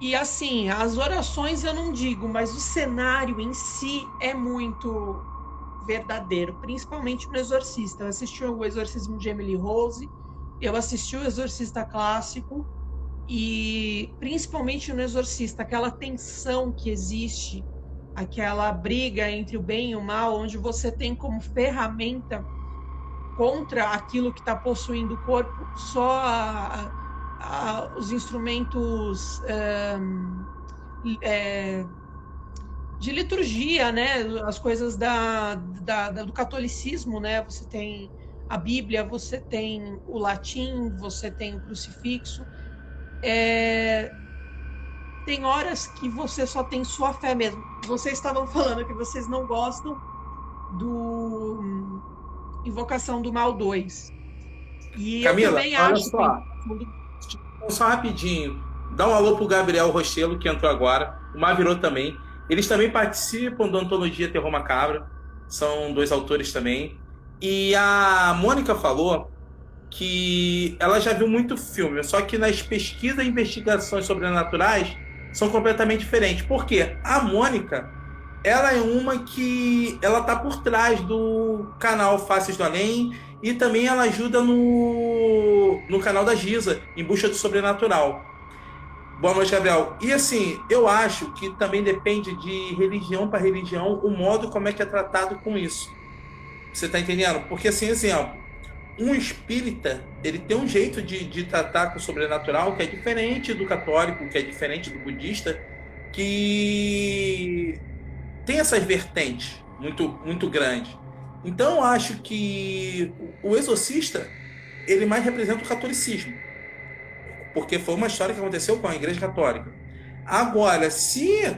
E assim, as orações eu não digo, mas o cenário em si é muito verdadeiro, principalmente no Exorcista. Eu assisti o Exorcismo de Emily Rose, eu assisti o Exorcista Clássico, e principalmente no Exorcista, aquela tensão que existe, aquela briga entre o bem e o mal, onde você tem como ferramenta contra aquilo que está possuindo o corpo só os instrumentos de liturgia, né? As coisas do catolicismo, né? Você tem a Bíblia, você tem o latim, você tem o crucifixo. Tem horas que você só tem sua fé mesmo. Vocês estavam falando que vocês não gostam do Invocação do Mal 2. E Camila, eu também olha acho só rapidinho. Dá um alô pro Gabriel Rostelo, que entrou agora. O Mavirô também. Eles também participam da Antologia Terror Macabro. São 2 autores também. E a Mônica falou que ela já viu muito filme, só que nas pesquisas e investigações sobrenaturais são completamente diferentes. Por quê? A Mônica, ela é uma que ela tá por trás do canal Faces do Além, e também ela ajuda no canal da Giza, Em Busca do Sobrenatural. Boa noite, Gabriel. E assim, eu acho que também depende de religião para religião o modo como é que é tratado com isso. Você tá entendendo? Porque, assim, exemplo, um espírita, ele tem um jeito de tratar com o sobrenatural que é diferente do católico, que é diferente do budista, que tem essas vertentes muito, muito grandes. Então, eu acho que o exorcista, ele mais representa o catolicismo, porque foi uma história que aconteceu com a Igreja Católica. Agora, se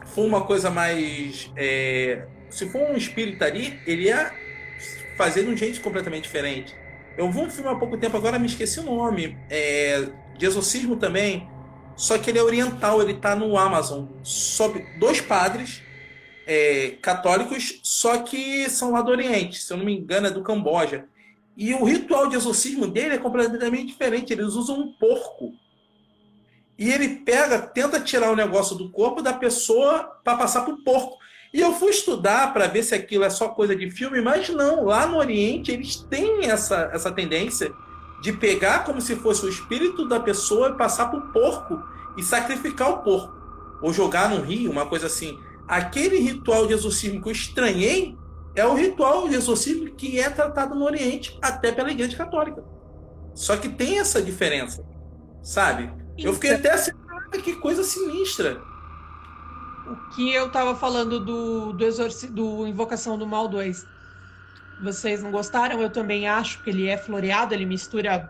for uma coisa mais... se for um espírito ali, ele ia fazer de um jeito completamente diferente. Eu vi um filme há pouco tempo, agora me esqueci o nome, de exorcismo também, só que ele é oriental, ele está no Amazon, sobre 2 padres católicos, só que são lá do Oriente, se eu não me engano é do Camboja. E o ritual de exorcismo dele é completamente diferente. Eles usam um porco. E ele tenta tirar o negócio do corpo da pessoa para passar para o porco. E eu fui estudar para ver se aquilo é só coisa de filme, mas não. Lá no Oriente eles têm essa tendência de pegar como se fosse o espírito da pessoa e passar para o porco e sacrificar o porco. Ou jogar num rio, uma coisa assim. Aquele ritual de exorcismo que eu estranhei é o ritual de exorcismo que é tratado no Oriente, até pela Igreja Católica. Só que tem essa diferença, sabe? Eu fiquei até assim, que coisa sinistra. O que eu tava falando do Invocação do Mal 2. Vocês não gostaram? Eu também acho que ele é floreado, ele mistura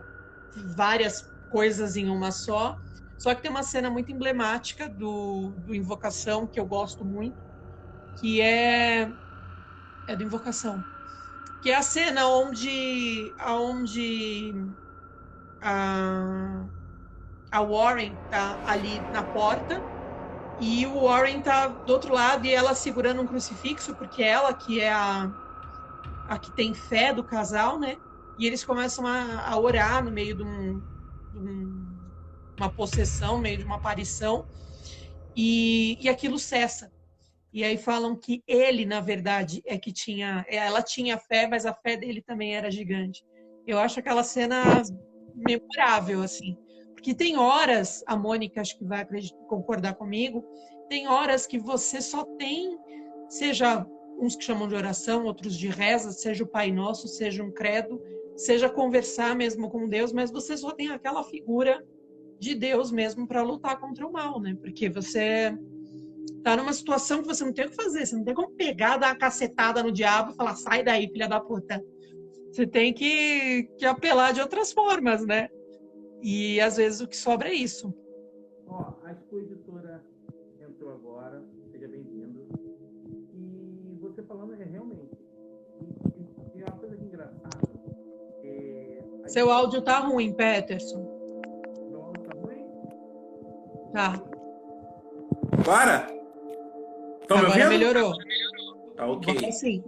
várias coisas em uma só. Só que tem uma cena muito emblemática do Invocação, que eu gosto muito, que é do Invocação. Que é a cena onde a Warren tá ali na porta e o Warren tá do outro lado e ela segurando um crucifixo, porque ela que é a que tem fé do casal, né? E eles começam a orar no meio de uma possessão, no meio de uma aparição, e aquilo cessa. E aí falam que ele, na verdade, ela tinha fé, mas a fé dele também era gigante. Eu acho aquela cena memorável, assim. Porque tem horas, a Mônica acho que vai concordar comigo, tem horas que você só tem, seja uns que chamam de oração, outros de reza, seja o Pai Nosso, seja um credo, seja conversar mesmo com Deus, mas você só tem aquela figura de Deus mesmo para lutar contra o mal, né? Porque você tá numa situação que você não tem o que fazer, você não tem como pegar, dar uma cacetada no diabo e falar, sai daí, filha da puta. Você tem que apelar de outras formas, né? E às vezes o que sobra é isso. Ó, a sua editora entrou agora, seja bem-vindo. E você falando realmente. E uma coisa engraçada. Seu áudio tá ruim, Peterson. Meu áudio tá ruim? Tá. Agora? Estão me Agora ouvindo? melhorou. Tá ok. Agora sim.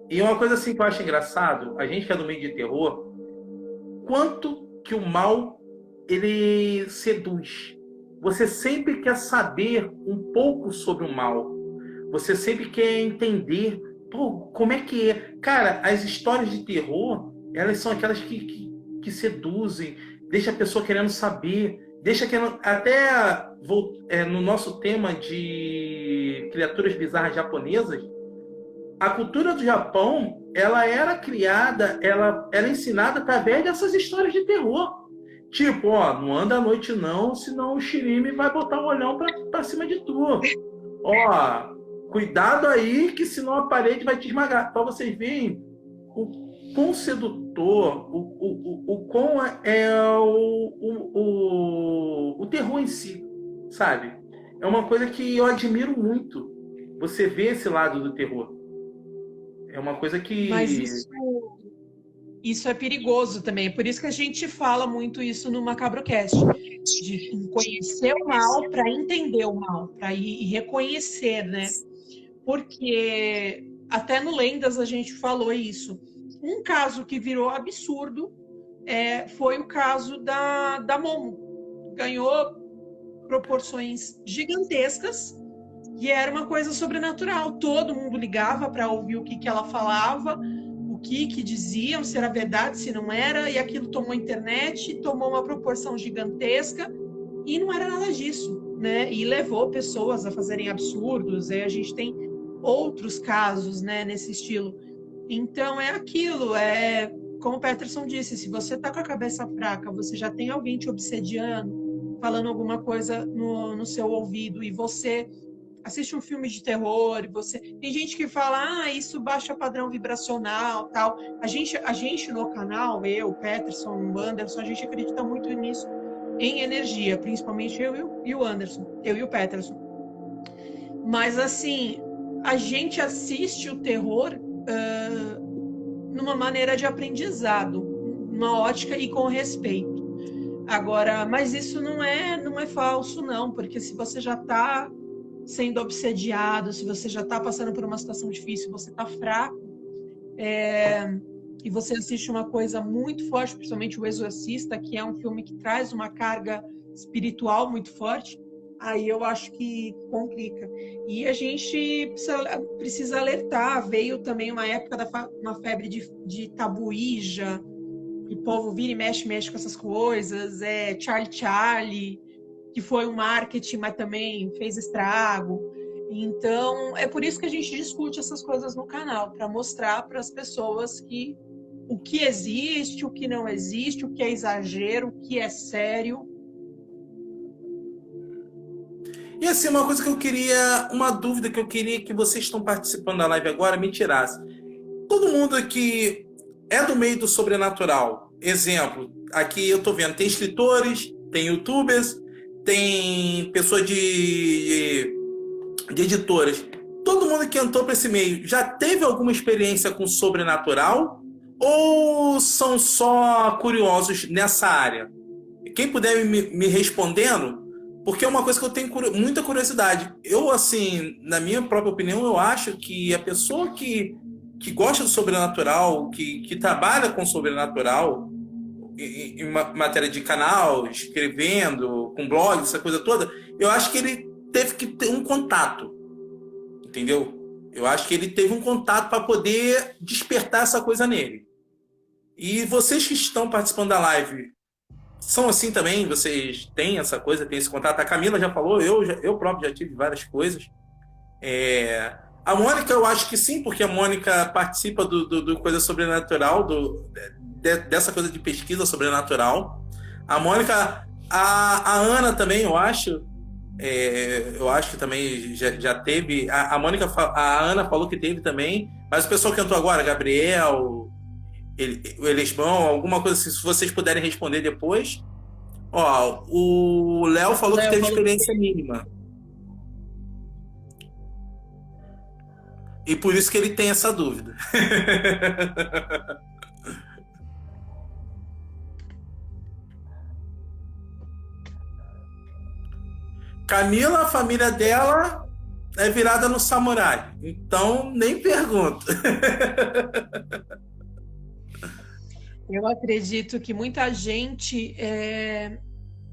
E uma coisa assim que eu acho engraçado, a gente que é do meio de terror, quanto que o mal ele seduz. Você sempre quer saber um pouco sobre o mal. Você sempre quer entender, pô, como é que é. Cara, as histórias de terror, elas são aquelas que seduzem, deixa a pessoa querendo saber, deixa querendo... Até no nosso tema de criaturas bizarras japonesas, a cultura do Japão, ela era criada, ela era ensinada através dessas histórias de terror. Tipo, ó, não anda à noite não, senão o Shirime vai botar o olhão pra cima de tu. Ó, cuidado aí, que senão a parede vai te esmagar. Pra vocês verem o quão sedutor, o quão é o terror em si, sabe? É uma coisa que eu admiro muito. Você vê esse lado do terror. É uma coisa que... Mas isso é perigoso também. É por isso que a gente fala muito isso no Macabrocast. De conhecer o mal para entender o mal, para ir reconhecer, né? Porque até no Lendas a gente falou isso. Um caso que virou absurdo foi o caso da Momo. Ganhou proporções gigantescas e era uma coisa sobrenatural. Todo mundo ligava para ouvir o que ela falava, o que diziam, se era verdade, se não era, e aquilo tomou internet, tomou uma proporção gigantesca e não era nada disso, né? E levou pessoas a fazerem absurdos. A gente tem outros casos, né, nesse estilo. Então é aquilo, como o Peterson disse, se você tá com a cabeça fraca, você já tem alguém te obsediando, falando alguma coisa no seu ouvido, e você assiste um filme de terror, tem gente que fala, isso baixa padrão vibracional, tal. A gente no canal, eu, Peterson, o Anderson, a gente acredita muito nisso, em energia, principalmente eu e o Anderson, eu e o Peterson. Mas assim, a gente assiste o terror numa maneira de aprendizado, numa ótica e com respeito. Agora, mas isso não é falso, não, porque se você já está sendo obsediado, se você já está passando por uma situação difícil, você está fraco, e você assiste uma coisa muito forte, principalmente O Exorcista, que é um filme que traz uma carga espiritual muito forte, aí eu acho que complica. E a gente precisa alertar. Veio também uma época uma febre de tabuíja, o povo vira e mexe com essas coisas, Charlie, que foi um marketing, mas também fez estrago. Então, é por isso que a gente discute essas coisas no canal, para mostrar para as pessoas o que existe, o que não existe, o que é exagero, o que é sério. E assim, uma dúvida que eu queria que vocês estão participando da live agora me tirasse. Todo mundo aqui é do meio do sobrenatural. Exemplo, aqui eu tô vendo, tem escritores, tem youtubers, tem pessoas de editoras. Todo mundo que entrou para esse meio já teve alguma experiência com sobrenatural? Ou são só curiosos nessa área? Quem puder me respondendo, porque é uma coisa que eu tenho muita curiosidade. Eu, assim, na minha própria opinião, eu acho que a pessoa que gosta do sobrenatural, que trabalha com sobrenatural, em matéria de canal, escrevendo, com blog, essa coisa toda, eu acho que ele teve que ter um contato, entendeu? Eu acho que ele teve um contato para poder despertar essa coisa nele. E vocês que estão participando da live, são assim também? Vocês têm essa coisa, têm esse contato? A Camila já falou, eu próprio já tive várias coisas. A Mônica, eu acho que sim, porque a Mônica participa do Coisa Sobrenatural, dessa coisa de pesquisa sobrenatural. A Mônica, a Ana também, eu acho que também já teve. A Mônica, a Ana falou que teve também, mas o pessoal que entrou agora, Gabriel, o Elesbão, alguma coisa assim, se vocês puderem responder depois. Ó, o Léo falou que teve experiência mínima. E por isso que ele tem essa dúvida. Camila, a família dela é virada no samurai. Então, nem pergunto. Eu acredito que muita gente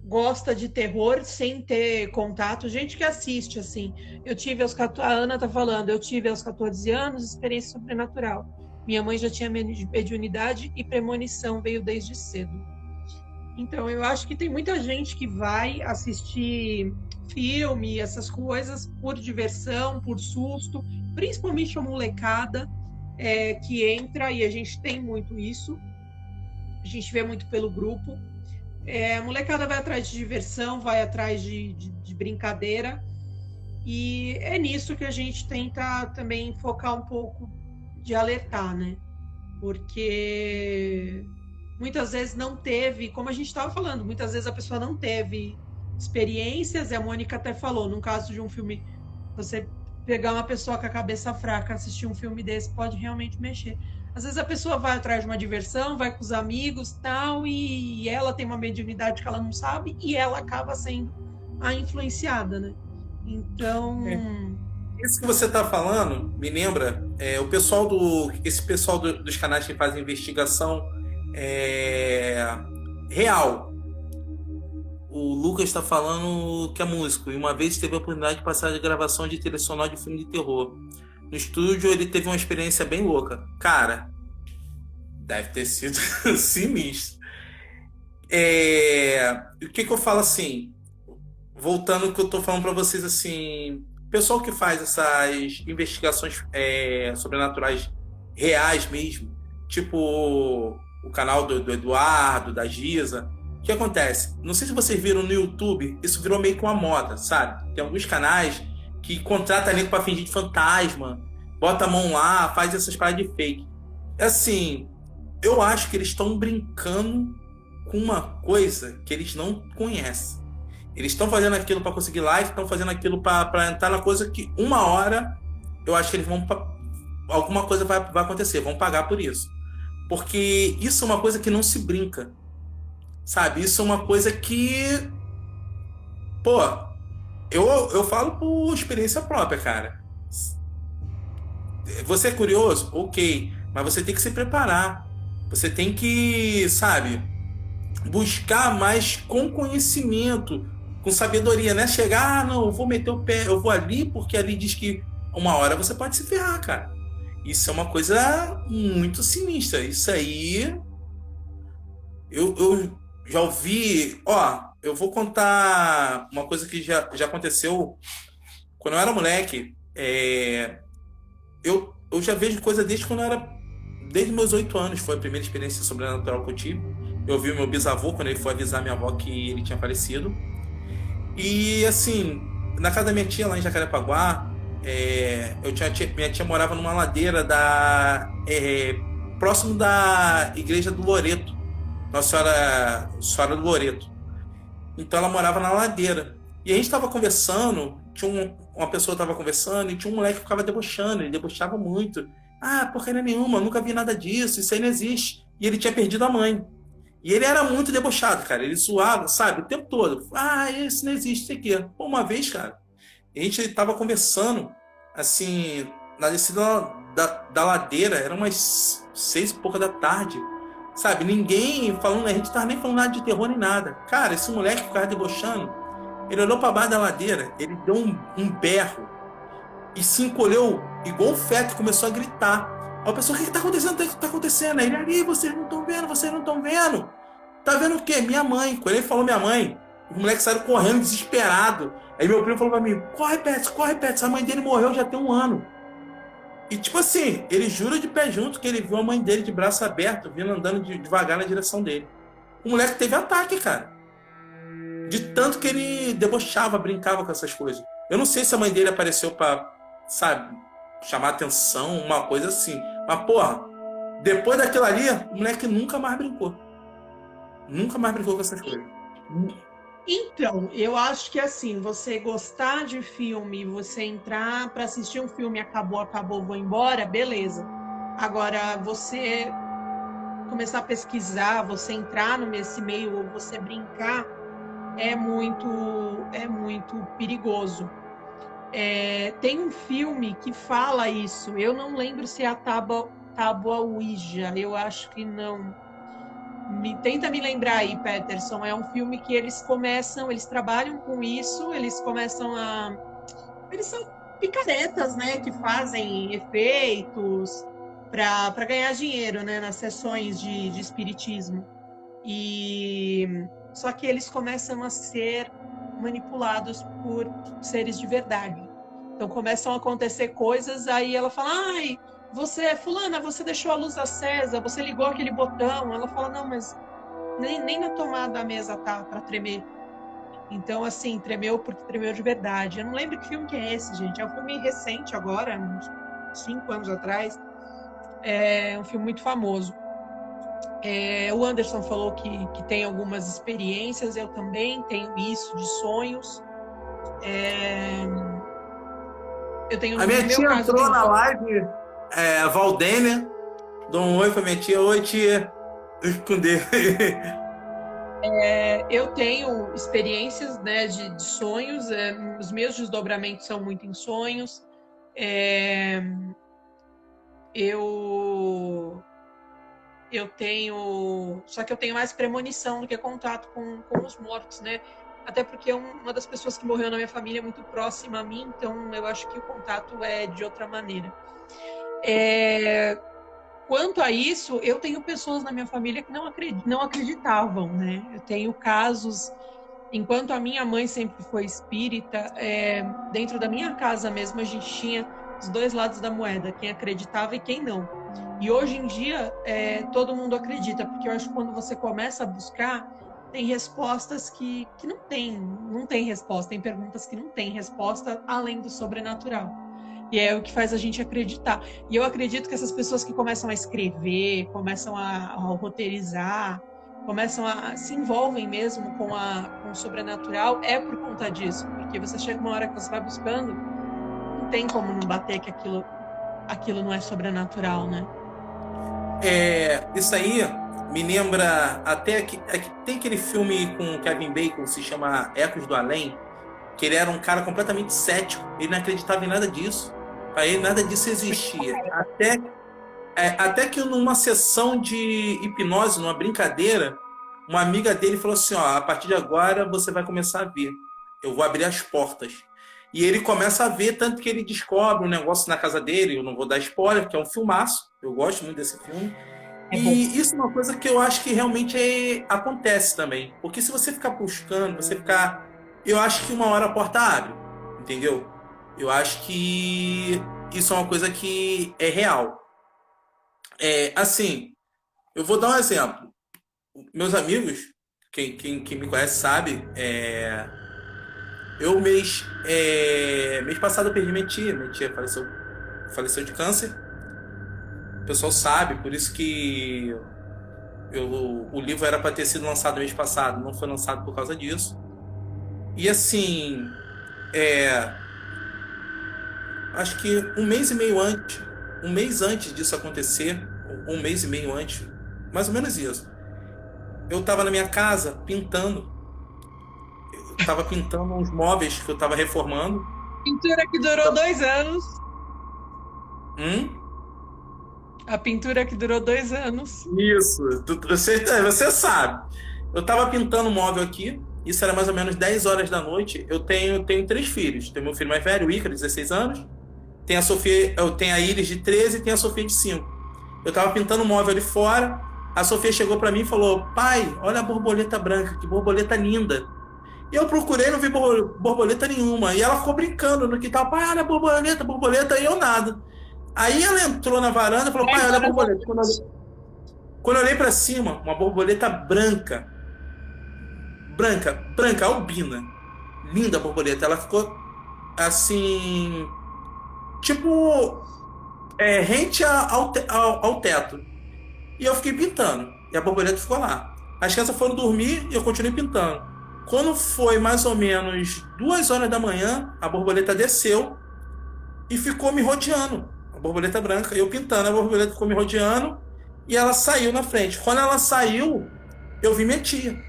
gosta de terror sem ter contato. Gente que assiste, assim. A Ana tá falando, eu tive aos 14 anos experiência sobrenatural. Minha mãe já tinha mediunidade e premonição, veio desde cedo. Então, eu acho que tem muita gente que vai assistir filme, essas coisas, por diversão, por susto, principalmente a molecada que entra, e a gente tem muito isso. A gente vê muito pelo grupo. A molecada vai atrás de diversão, vai atrás de brincadeira. E é nisso que a gente tenta também focar um pouco de alertar, né? Porque muitas vezes não teve, como a gente estava falando, muitas vezes a pessoa não teve experiências, e a Mônica até falou, no caso de um filme, você pegar uma pessoa com a cabeça fraca, assistir um filme desse, pode realmente mexer. Às vezes a pessoa vai atrás de uma diversão, vai com os amigos tal, e ela tem uma mediunidade que ela não sabe, e ela acaba sendo a influenciada, né? Então... Isso que você está falando me lembra esse pessoal dos canais que fazem investigação real. O Lucas está falando que é músico, e uma vez teve a oportunidade de passar de gravação de trilha sonora de filme de terror. No estúdio ele teve uma experiência bem louca. Cara, deve ter sido sinistro. O que eu falo assim? Voltando ao que eu tô falando para vocês, assim, o pessoal que faz essas investigações sobrenaturais reais mesmo, tipo o canal do Eduardo, da Giza, o que acontece? Não sei se vocês viram no YouTube, isso virou meio que uma moda, sabe? Tem alguns canais que contrata nego pra fingir de fantasma, bota a mão lá, faz essas paradas de fake. Assim, eu acho que eles estão brincando com uma coisa que eles não conhecem. Eles estão fazendo aquilo para conseguir like, estão fazendo aquilo para entrar na coisa que uma hora eu acho que eles vão... alguma coisa vai acontecer, vão pagar por isso. Porque isso é uma coisa que não se brinca, sabe? Isso é uma coisa que... Pô, eu falo por experiência própria, cara. Você é curioso? Ok. Mas você tem que se preparar. Você tem que, sabe, buscar mais com conhecimento, com sabedoria, né? Chegar, não, eu vou meter o pé, eu vou ali porque ali diz que uma hora você pode se ferrar, cara. Isso é uma coisa muito sinistra. Isso aí eu já ouvi. Ó, eu vou contar uma coisa que já aconteceu quando eu era moleque. Eu já vejo coisa desde quando eu era. Desde meus 8 anos. Foi a primeira experiência sobrenatural que eu tive. Eu vi o meu bisavô quando ele foi avisar minha avó que ele tinha falecido. E assim, na casa da minha tia, lá em Jacarepaguá, minha tia morava numa ladeira próximo da igreja do Loreto, Nossa Senhora do Loreto. Então ela morava na ladeira. E a gente estava conversando, uma pessoa estava conversando e tinha um moleque que ficava debochando, ele debochava muito. Ah, porcaria nenhuma, nunca vi nada disso, isso aí não existe. E ele tinha perdido a mãe. E ele era muito debochado, cara. Ele zoava, sabe, o tempo todo. Ah, isso não existe, isso aqui. Pô, uma vez, cara, a gente tava conversando, assim, na descida da ladeira, era umas 6 e pouca da tarde, sabe? Ninguém falando, a gente tava nem falando nada de terror nem nada. Cara, esse moleque que ficava debochando, ele olhou pra baixo da ladeira, ele deu um berro e se encolheu igual um feto e começou a gritar. Aí a pessoa, o que tá acontecendo? O que tá acontecendo? Aí ele, ali, vocês não estão vendo, vocês não estão vendo. Tá vendo o quê? Minha mãe. Quando ele falou minha mãe, o moleque saiu correndo, desesperado. Aí meu primo falou pra mim, corre, Pets, a mãe dele morreu já tem 1 ano. E tipo assim, ele jura de pé junto que ele viu a mãe dele de braço aberto, vindo andando devagar na direção dele. O moleque teve ataque, cara. De tanto que ele debochava, brincava com essas coisas. Eu não sei se a mãe dele apareceu pra, sabe, chamar atenção, uma coisa assim. Mas, porra, depois daquilo ali, o moleque nunca mais brincou. Nunca mais brincou com essas coisas. Então, eu acho que assim, você gostar de filme, você entrar para assistir um filme, acabou, vou embora, beleza. Agora, você começar a pesquisar, você entrar nesse meio, ou você brincar, é muito perigoso. Tem um filme que fala isso, eu não lembro se é a Tábua Ouija, eu acho que não. Tenta me lembrar aí, Peterson. É um filme que eles trabalham com isso, eles são picaretas, né, que fazem efeitos para ganhar dinheiro, né, nas sessões de espiritismo. Só que eles começam a ser manipulados por seres de verdade. Então começam a acontecer coisas, aí ela fala, ai, fulana, você deixou a luz acesa, você ligou aquele botão. Ela fala, não, mas nem na tomada da mesa tá para tremer. Então, assim, tremeu porque tremeu de verdade. Eu não lembro que filme que é esse, gente. É um filme recente agora, uns 5 anos atrás. É um filme muito famoso. O Anderson falou que tem algumas experiências, eu também tenho isso, de sonhos. Eu tenho, a minha tia entrou na live, a Valdênia, dou um oi pra minha tia. Oi, tia. Esconder. Eu tenho experiências, né, de sonhos, os meus desdobramentos são muito em sonhos. Eu tenho... Só que eu tenho mais premonição do que contato com os mortos, né? Até porque uma das pessoas que morreu na minha família é muito próxima a mim, então eu acho que o contato é de outra maneira. Quanto a isso, eu tenho pessoas na minha família que não acreditavam, né? Eu tenho casos... Enquanto a minha mãe sempre foi espírita, dentro da minha casa mesmo, a gente tinha os 2 lados da moeda, quem acreditava e quem não. E hoje em dia, todo mundo acredita, porque eu acho que quando você começa a buscar, tem respostas que não tem resposta, tem perguntas que não tem resposta além do sobrenatural. E é o que faz a gente acreditar. E eu acredito que essas pessoas que começam a escrever, começam a roteirizar, se envolvem mesmo com o sobrenatural, é por conta disso. Porque você chega uma hora que você vai buscando, não tem como não bater que aquilo não é sobrenatural, né? Isso aí me lembra até que tem aquele filme com Kevin Bacon, se chama Ecos do Além, que ele era um cara completamente cético, ele não acreditava em nada disso, para ele nada disso existia. Até que numa sessão de hipnose, numa brincadeira, uma amiga dele falou assim, ó, a partir de agora você vai começar a ver, eu vou abrir as portas. E ele começa a ver, tanto que ele descobre um negócio na casa dele, eu não vou dar spoiler, que é um filmaço, eu gosto muito desse filme. É bom. E isso é uma coisa que eu acho que realmente acontece também. Porque se você ficar buscando, você ficar. Eu acho que uma hora a porta abre, entendeu? Eu acho que isso é uma coisa que é real. Assim, eu vou dar um exemplo. Meus amigos, quem me conhece sabe, mês passado eu perdi minha tia faleceu de câncer. O pessoal sabe, por isso que o livro era para ter sido lançado mês passado, não foi lançado por causa disso. E assim, é, acho que um mês antes disso acontecer, um mês e meio antes, mais ou menos isso, eu estava na minha casa pintando. Eu estava pintando uns móveis que eu estava reformando. Pintura que durou 2 anos. Hum? A pintura que durou 2 anos. Isso, você sabe. Eu estava pintando um móvel aqui, isso era mais ou menos 10 horas da noite. Eu tenho 3 filhos. Tenho meu filho mais velho, o Ícaro, 16 anos. Tem a Sofia, eu tenho a Iris de 13 e tem a Sofia de 5. Eu estava pintando um móvel ali fora. A Sofia chegou para mim e falou: Pai, olha a borboleta branca, que borboleta linda. E eu procurei, não vi borboleta nenhuma. E ela ficou brincando no quintal: Pai, olha a borboleta, borboleta. E eu nada. Aí ela entrou na varanda e falou: Pai, olha a borboleta. Quando eu olhei para cima, uma borboleta branca. Branca, branca, albina. Linda a borboleta. Ela ficou assim. Tipo. Rente ao teto. E eu fiquei pintando. E a borboleta ficou lá. As crianças foram dormir e eu continuei pintando. Quando foi mais ou menos 2 horas da manhã, a borboleta desceu e ficou me rodeando. A borboleta branca, eu pintando, a borboleta ficou me rodeando e ela saiu na frente. Quando ela saiu, eu vi minha tia.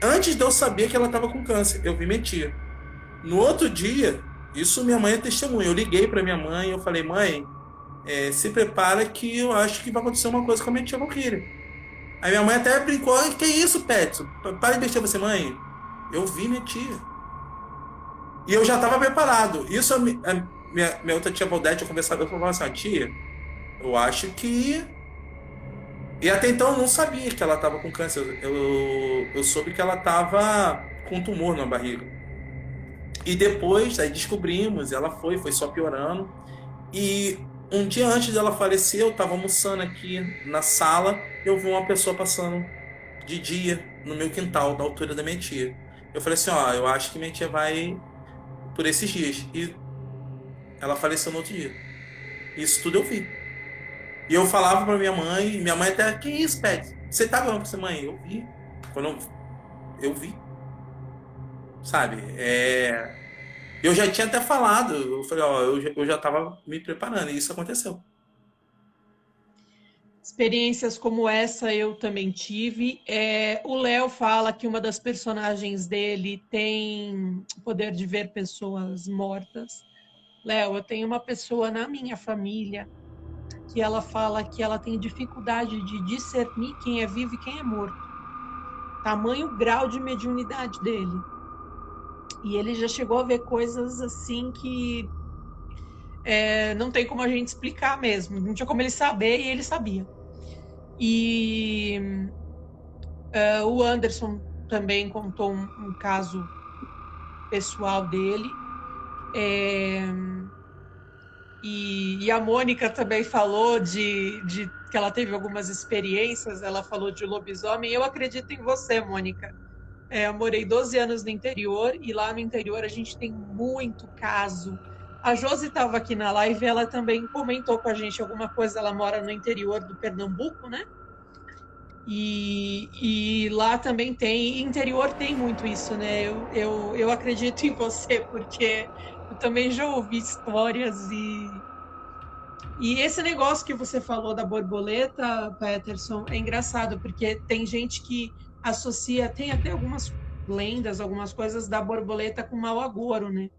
Antes de eu saber que ela estava com câncer, eu vi minha tia. No outro dia, isso minha mãe é testemunha. Eu liguei para minha mãe e eu falei: Mãe, se prepara que eu acho que vai acontecer uma coisa com a minha tia Valkyria. Aí minha mãe até brincou: Que isso, Petson? Para de mexer você, mãe. Eu vi minha tia. E eu já estava preparado. Isso, minha outra tia Valdete, eu conversava, eu falava assim: Tia, eu acho que... E até então eu não sabia que ela estava com câncer. Eu soube que ela estava com um tumor na barriga. E depois, aí descobrimos, ela foi só piorando. E um dia antes dela falecer, eu estava almoçando aqui na sala, eu vi uma pessoa passando de dia no meu quintal, da altura da minha tia. Eu falei assim: Ó, eu acho que minha tia vai por esses dias. E ela faleceu no outro dia. Isso tudo eu vi. E eu falava pra minha mãe até: Que isso, Pet? Você tá vendo? Eu falei: Mãe, eu vi. Quando eu vi. Sabe? Eu já tinha até falado. Eu falei: Ó, eu já tava me preparando. E isso aconteceu. Experiências como essa eu também tive. O Léo fala que uma das personagens dele tem o poder de ver pessoas mortas. Léo, eu tenho uma pessoa na minha família que ela fala que ela tem dificuldade de discernir quem é vivo e quem é morto. Tamanho grau de mediunidade dele. E ele já chegou a ver coisas assim que não tem como a gente explicar mesmo. Não tinha como ele saber e ele sabia. E o Anderson também contou um caso pessoal dele. E a Mônica também falou de que ela teve algumas experiências. Ela falou de lobisomem. Eu acredito em você, Mônica. Eu morei 12 anos no interior e lá no interior a gente tem muito caso. A Josi estava aqui na live, ela também comentou com a gente alguma coisa. Ela mora no interior do Pernambuco, né? E lá também tem, interior tem muito isso, né? Eu acredito em você, porque eu também já ouvi histórias e esse negócio que você falou da borboleta, Peterson, é engraçado, porque tem gente que associa, tem até algumas lendas, algumas coisas da borboleta com mau agouro, né?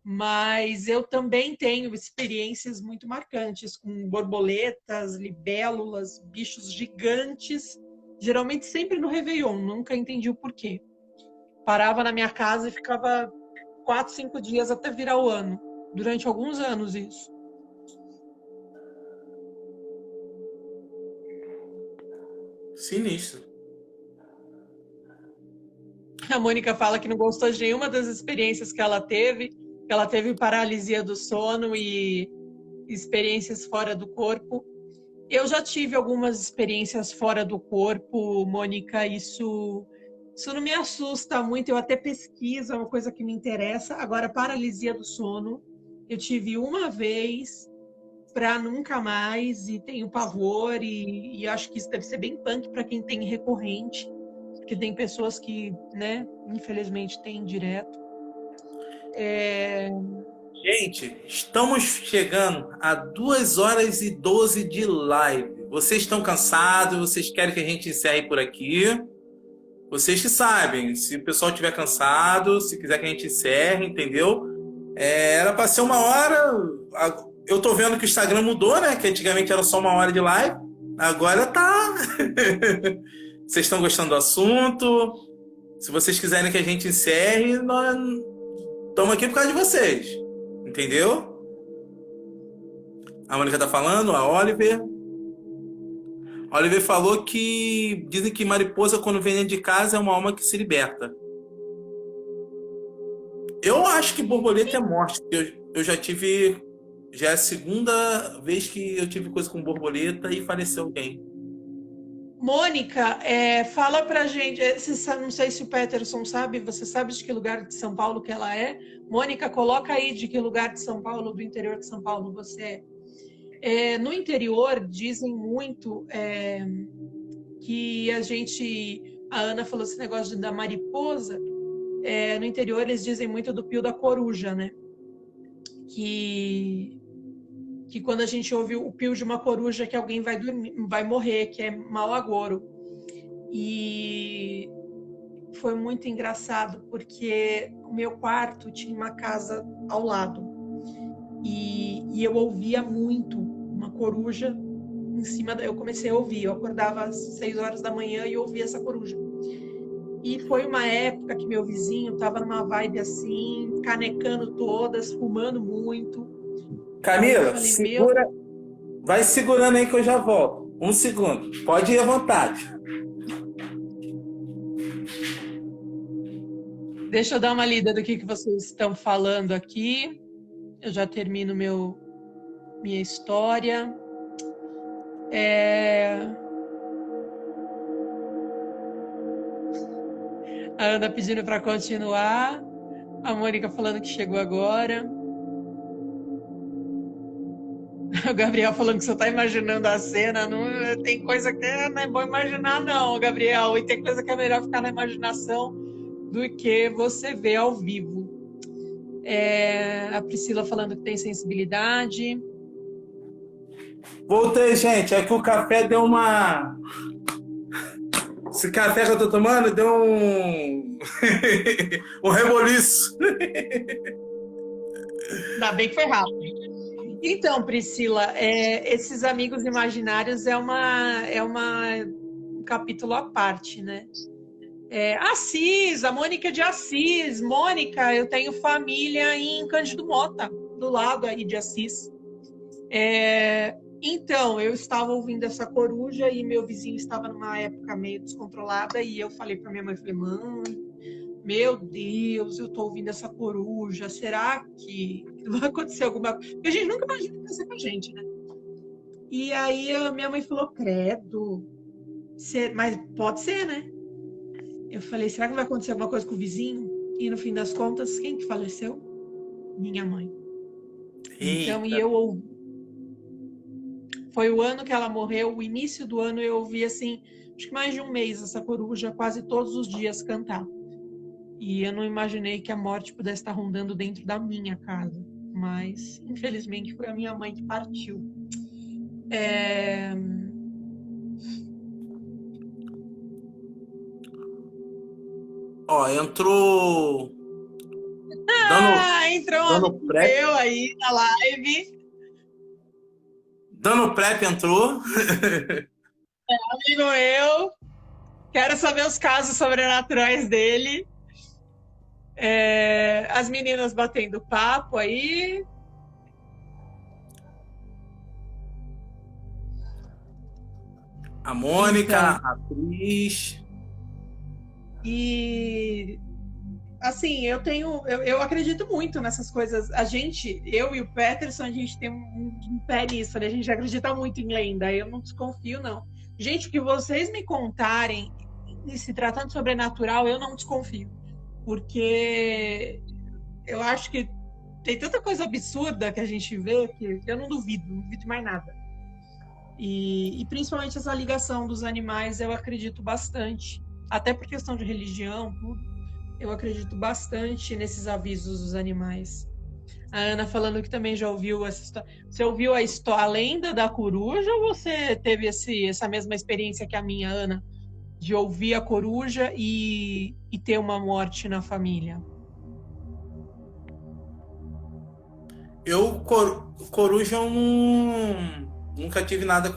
Mas eu também tenho experiências muito marcantes com borboletas, libélulas, bichos gigantes, geralmente sempre no Réveillon, nunca entendi o porquê. Parava na minha casa e ficava 4, 5 dias até virar o ano, durante alguns anos isso. Sinistro. A Mônica fala que não gostou de nenhuma das experiências que ela teve. Ela teve paralisia do sono e experiências fora do corpo. Eu já tive algumas experiências fora do corpo, Mônica, isso não me assusta muito, eu até pesquiso, é uma coisa que me interessa. Agora, paralisia do sono, eu tive uma vez para nunca mais e tenho pavor e acho que isso deve ser bem punk para quem tem recorrente, porque tem pessoas que, né, infelizmente têm direto. Gente, estamos chegando a 2h12 de live. Vocês estão cansados? Vocês querem que a gente encerre por aqui? Vocês que sabem. Se o pessoal estiver cansado, se quiser que a gente encerre, entendeu? Era para ser 1h. Eu tô vendo que o Instagram mudou, né? Que antigamente era só 1h de live. Agora tá. Vocês estão gostando do assunto? Se vocês quiserem que a gente encerre, nós estamos aqui por causa de vocês. Entendeu? A Mônica tá falando, a Oliver. A Oliver falou que dizem que mariposa, quando vem dentro de casa, é uma alma que se liberta. Eu acho que borboleta é morte. Eu já tive. Já é a segunda vez que eu tive coisa com borboleta e faleceu alguém. Mônica, fala pra gente, não sei se o Peterson sabe, você sabe de que lugar de São Paulo que ela é? Mônica, coloca aí de que lugar de São Paulo, do interior de São Paulo você é. No interior, dizem muito que a Ana falou esse negócio da mariposa, no interior eles dizem muito do pio da coruja, né? Que quando a gente ouve o pio de uma coruja, que alguém vai morrer, que é mau agouro. E foi muito engraçado, porque o meu quarto tinha uma casa ao lado. E eu ouvia muito uma coruja em cima. Eu comecei a ouvir, eu acordava às 6 horas da manhã e eu ouvia essa coruja. E foi uma época que meu vizinho estava numa vibe assim, canecando todas, fumando muito. Camila, falei, segura. Vai segurando aí que eu já volto. 1 segundo. Pode ir à vontade. Deixa eu dar uma lida do que vocês estão falando aqui. Eu já termino minha história. A Ana pedindo para continuar. A Mônica falando que chegou agora. O Gabriel falando que você está imaginando a cena. Não, tem coisa que não é bom imaginar, não, Gabriel. E tem coisa que é melhor ficar na imaginação do que você ver ao vivo. A Priscila falando que tem sensibilidade. Voltei, gente. É que o café deu uma... Esse café que eu tô tomando deu um... um reboliço. Ainda bem que foi rápido. Então, Priscila, esses amigos imaginários é um capítulo à parte, né? Assis, a Mônica de Assis. Mônica, eu tenho família em Cândido Mota, do lado aí de Assis. Então, eu estava ouvindo essa coruja e meu vizinho estava numa época meio descontrolada e eu falei para minha mãe, mãe, meu Deus, eu tô ouvindo essa coruja, será que vai acontecer alguma coisa? Porque a gente nunca imagina que vai ser com a gente, né? E aí a minha mãe falou, credo, mas pode ser, né? Eu falei, será que vai acontecer alguma coisa com o vizinho? E no fim das contas, quem que faleceu? Minha mãe. Então, e eu ouvi. Foi o ano que ela morreu, o início do ano eu ouvi assim, acho que mais de um mês essa coruja quase todos os dias cantar. E eu não imaginei que a morte pudesse estar rondando dentro da minha casa. Mas, infelizmente, foi a minha mãe que partiu. Ó, entrou... entrou um amigo meu aí na live. Dando prep entrou. Amigo meu. Quero saber os casos sobrenaturais dele. As meninas batendo papo aí. A Mônica, Então. a atriz. E assim, eu acredito muito nessas coisas. Eu e o Peterson, a gente tem um pé nisso, né? A gente acredita muito em lenda. Eu não desconfio, não. Gente, o que vocês me contarem, e se tratando de sobrenatural, eu não desconfio. Porque eu acho que tem tanta coisa absurda que a gente vê que eu não duvido de mais nada. E principalmente essa ligação dos animais, eu acredito bastante. Até por questão de religião, tudo. Eu acredito bastante nesses avisos dos animais. A Ana falando que também já ouviu essa história. Você ouviu a lenda da coruja ou você teve essa mesma experiência que a minha, Ana, de ouvir a coruja e ter uma morte na família? Coruja, eu nunca tive nada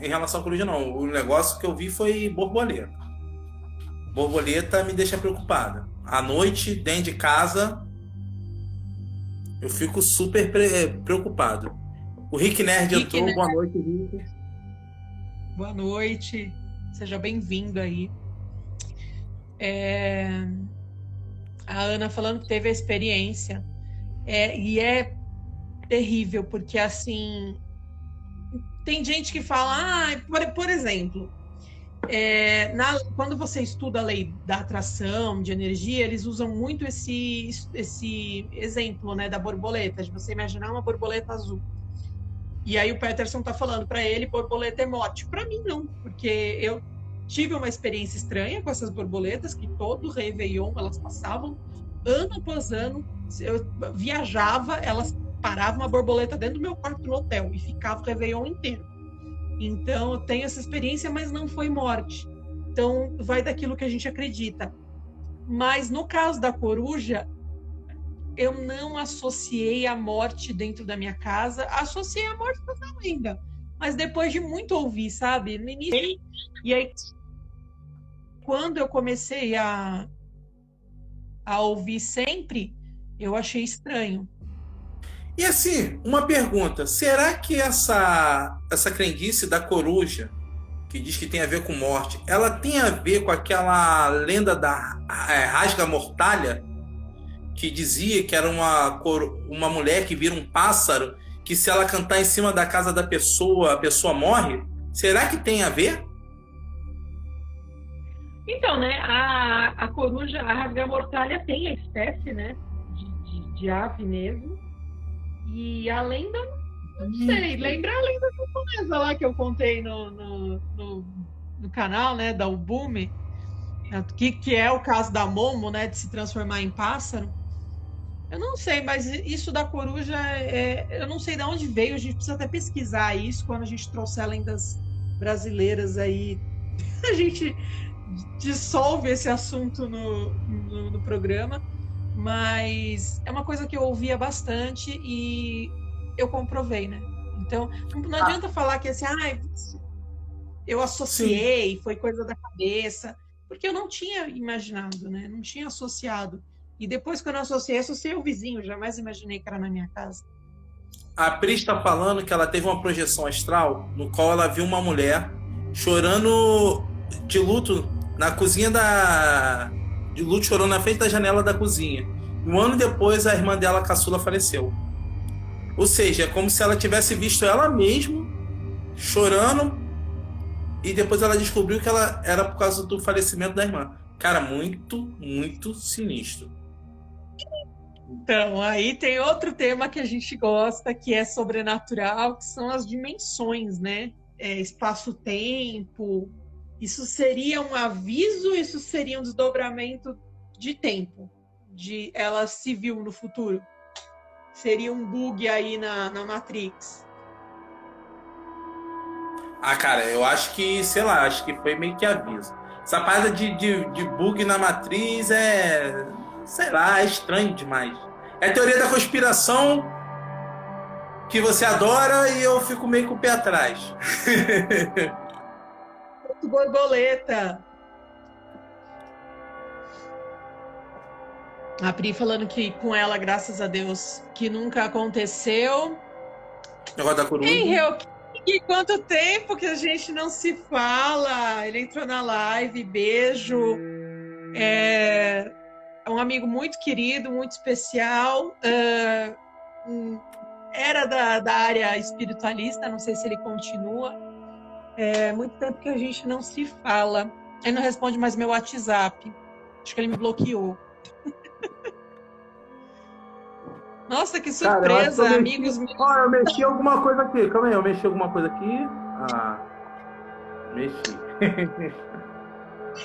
em relação à coruja, não. O negócio que eu vi foi borboleta. Borboleta me deixa preocupada. À noite, dentro de casa, eu fico super preocupado. O Rick Nerd entrou. Nerd. Boa noite, Rick. Boa noite. Seja bem-vindo aí. A Ana falando que teve a experiência. E é terrível, porque assim tem gente que fala, por exemplo, quando você estuda a lei da atração, de energia, eles usam muito esse exemplo, né, da borboleta, de você imaginar uma borboleta azul. E aí o Peterson tá falando para ele, borboleta é morte. Para mim não, porque eu tive uma experiência estranha com essas borboletas, que todo Réveillon elas passavam, ano após ano, eu viajava, elas paravam uma borboleta dentro do meu quarto no hotel e ficava o Réveillon inteiro. Então, eu tenho essa experiência, mas não foi morte. Então, vai daquilo que a gente acredita. Mas, no caso da coruja, eu não associei a morte dentro da minha casa, associei a morte com essa lenda. Mas depois de muito ouvir, sabe? No início. E aí, quando eu comecei a ouvir sempre, eu achei estranho. E assim, uma pergunta: será que essa crendice da coruja, que diz que tem a ver com morte, ela tem a ver com aquela lenda da rasga-mortalha, que dizia que era uma mulher que vira um pássaro, que se ela cantar em cima da casa da pessoa, a pessoa morre? Será que tem a ver? Então, né, a coruja, a rasga-mortalha tem a espécie, né, de ave mesmo. E a lenda, não sei, lembra a lenda japonesa lá que eu contei no canal, né, da Ubume, que é o caso da Momo, né, de se transformar em pássaro. Eu não sei, mas isso da coruja, eu não sei de onde veio, a gente precisa até pesquisar isso quando a gente trouxer lendas brasileiras aí. A gente dissolve esse assunto no programa. Mas é uma coisa que eu ouvia bastante e eu comprovei, né? Então, não adianta falar que assim, eu associei, sim, foi coisa da cabeça, porque eu não tinha imaginado, né? Não tinha associado. E depois que eu não associei o vizinho, jamais imaginei que era na minha casa. A Pri está falando que ela teve uma projeção astral no qual ela viu uma mulher chorando de luto na cozinha de luto, chorando na frente da janela da cozinha. Um ano depois, a irmã dela, a caçula, faleceu. Ou seja, é como se ela tivesse visto ela mesma chorando e depois ela descobriu que ela era por causa do falecimento da irmã. Cara, muito, muito sinistro. Então, aí tem outro tema que a gente gosta, que é sobrenatural, que são as dimensões, né? Espaço-tempo. Isso seria um aviso, isso seria um desdobramento de tempo, de ela se viu no futuro. Seria um bug aí na Matrix. Cara, eu acho que, sei lá, acho que foi meio que aviso. Essa parada de bug na matriz sei lá, é estranho demais. É teoria da conspiração que você adora e eu fico meio com o pé atrás. Borboleta. A Pri falando que com ela, graças a Deus, que nunca aconteceu. Negócio da coruja. Quem E quanto tempo que a gente não se fala? Ele entrou na live, beijo. É um amigo muito querido, muito especial. Era da área espiritualista, não sei se ele continua. É muito tempo que a gente não se fala. Ele não responde mais meu WhatsApp. Acho que ele me bloqueou. Nossa, que surpresa, Cara, amigos meus. Ó, eu mexi alguma coisa aqui. Calma aí, eu mexi alguma coisa aqui. Ah, mexi.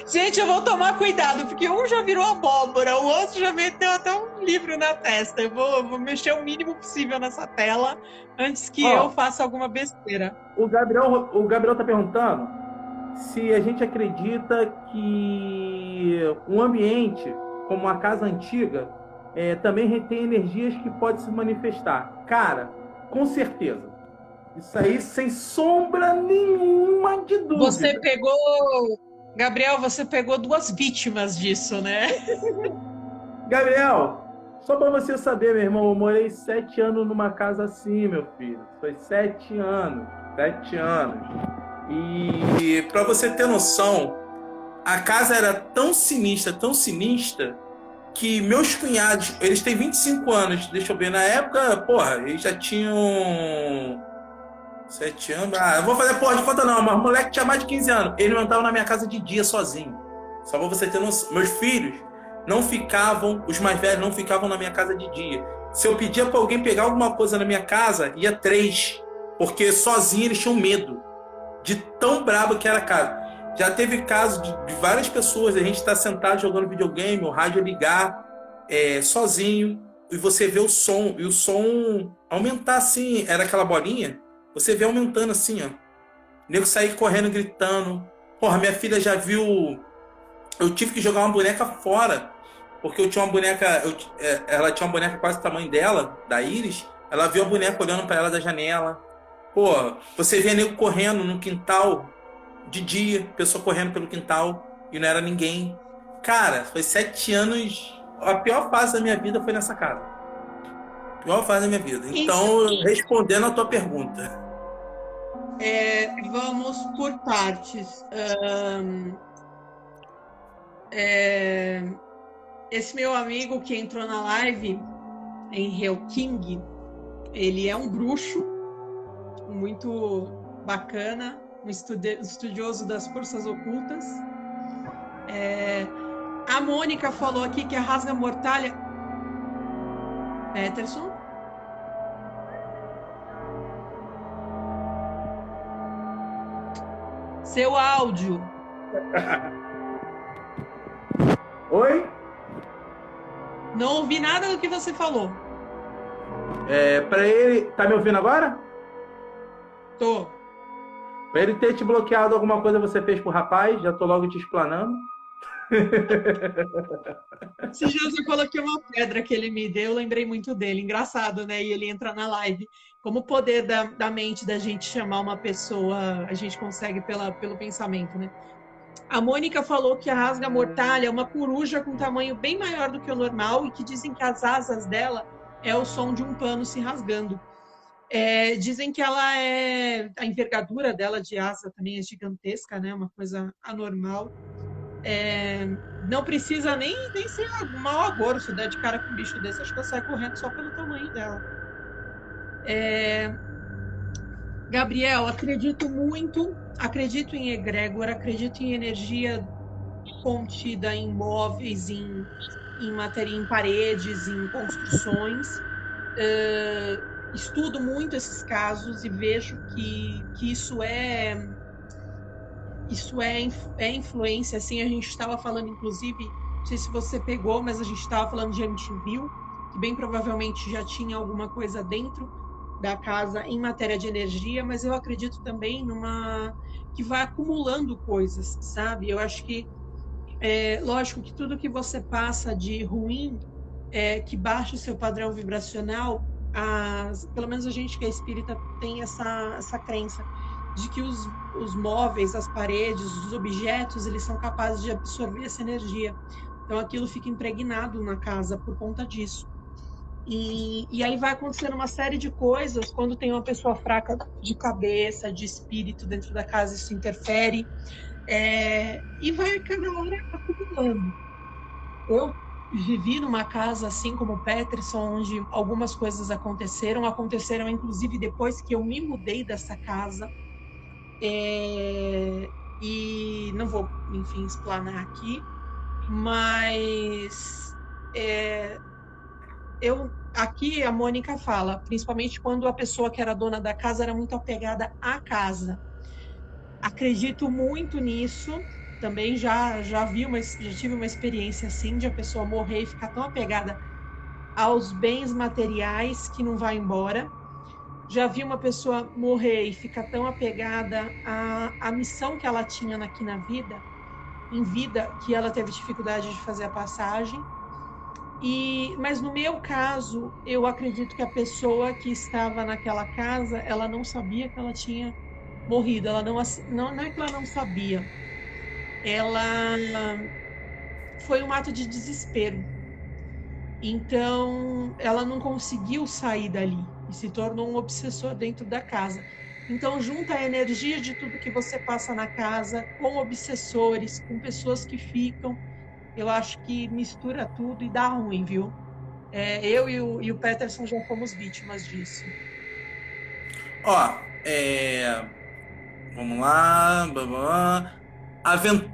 Gente, eu vou tomar cuidado, porque um já virou abóbora, o outro já meteu até um livro na testa. Eu vou mexer o mínimo possível nessa tela antes que eu faça alguma besteira. O Gabriel tá perguntando se a gente acredita que um ambiente como uma casa antiga também retém energias que podem se manifestar. Cara, com certeza. Isso aí, sem sombra nenhuma de dúvida. Gabriel, você pegou 2 vítimas disso, né? Gabriel, só para você saber, meu irmão, eu morei 7 anos numa casa assim, meu filho. Foi 7 anos. 7 anos. E para você ter noção, a casa era tão sinistra, que meus cunhados, eles têm 25 anos, deixa eu ver, na época, porra, eles já tinham 7 anos. Eu vou fazer porra de conta não, mas o moleque tinha mais de 15 anos. Ele não estava na minha casa de dia sozinho. Só pra você ter noção. Meus filhos não ficavam, os mais velhos não ficavam na minha casa de dia. Se eu pedia pra alguém pegar alguma coisa na minha casa, ia 3. Porque sozinho eles tinham medo. De tão brabo que era a casa. Já teve casos de várias pessoas, a gente tá sentado jogando videogame, o rádio ligar, sozinho, e você vê o som, e o som aumentar assim, era aquela bolinha. Você vê aumentando assim, ó. O nego sair correndo, gritando. Porra, minha filha já viu... Eu tive que jogar uma boneca fora. Porque eu tinha uma boneca... ela tinha uma boneca quase do tamanho dela, da Iris. Ela viu a boneca olhando pra ela da janela. Pô, você vê nego correndo no quintal de dia. Pessoa correndo pelo quintal. E não era ninguém. Cara, foi 7 anos... A pior fase da minha vida foi nessa casa. A pior fase da minha vida. Então, respondendo a tua pergunta... Vamos por partes. Esse meu amigo que entrou na live, Henry King, ele é um bruxo muito bacana, um estudioso das forças ocultas. A Mônica falou aqui que a rasga-mortalha... Peterson? Seu áudio. Oi? Não ouvi nada do que você falou. Pra ele... Tá me ouvindo agora? Tô. Pra ele ter te bloqueado alguma coisa você fez pro rapaz, já tô logo te explanando. Esses dias eu coloquei uma pedra que ele me deu, eu lembrei muito dele. Engraçado, né? E ele entra na live. Como o poder da mente da gente chamar uma pessoa, a gente consegue pelo pensamento, né? A Mônica falou que a rasga-mortalha é uma coruja com tamanho bem maior do que o normal e que dizem que as asas dela é o som de um pano se rasgando. Dizem que ela a envergadura dela de asa também é gigantesca, né? Uma coisa anormal. Não precisa nem ser mau agouro. Se der de cara com um bicho desse, acho que ela sai correndo só pelo tamanho dela. Gabriel, acredito em egrégora, acredito em energia contida em móveis, em matéria, em paredes, em construções. Estudo muito esses casos e vejo que isso é influência. Assim, a gente estava falando, inclusive, não sei se você pegou, mas a gente estava falando de Amityville, que bem provavelmente já tinha alguma coisa dentro da casa em matéria de energia, mas eu acredito também que vai acumulando coisas, sabe? Eu acho que lógico que tudo que você passa de ruim, que baixa o seu padrão vibracional, pelo menos a gente que é espírita tem essa crença de que os móveis, as paredes, os objetos, eles são capazes de absorver essa energia. Então aquilo fica impregnado na casa por conta disso. E aí vai acontecendo uma série de coisas. Quando tem uma pessoa fraca de cabeça, de espírito dentro da casa, isso interfere. E vai cada hora acumulando. Eu vivi numa casa assim como o Peterson, onde algumas coisas aconteceram inclusive depois que eu me mudei dessa casa. E não vou, enfim, explanar aqui, mas aqui a Mônica fala, principalmente quando a pessoa que era dona da casa era muito apegada à casa. Acredito muito nisso. Também já tive uma experiência assim de a pessoa morrer e ficar tão apegada aos bens materiais que não vai embora. Já vi uma pessoa morrer e ficar tão apegada à missão que ela tinha aqui na vida, em vida, que ela teve dificuldade de fazer a passagem. Mas no meu caso, eu acredito que a pessoa que estava naquela casa, ela não sabia que ela tinha morrido. Ela não é que ela não sabia. Ela foi um ato de desespero. Então, ela não conseguiu sair dali e se tornou um obsessor dentro da casa. Então, junta a energia de tudo que você passa na casa com obsessores, com pessoas que ficam. Eu acho que mistura tudo e dá ruim, viu? Eu e o Peterson já fomos vítimas disso. Ó, vamos lá.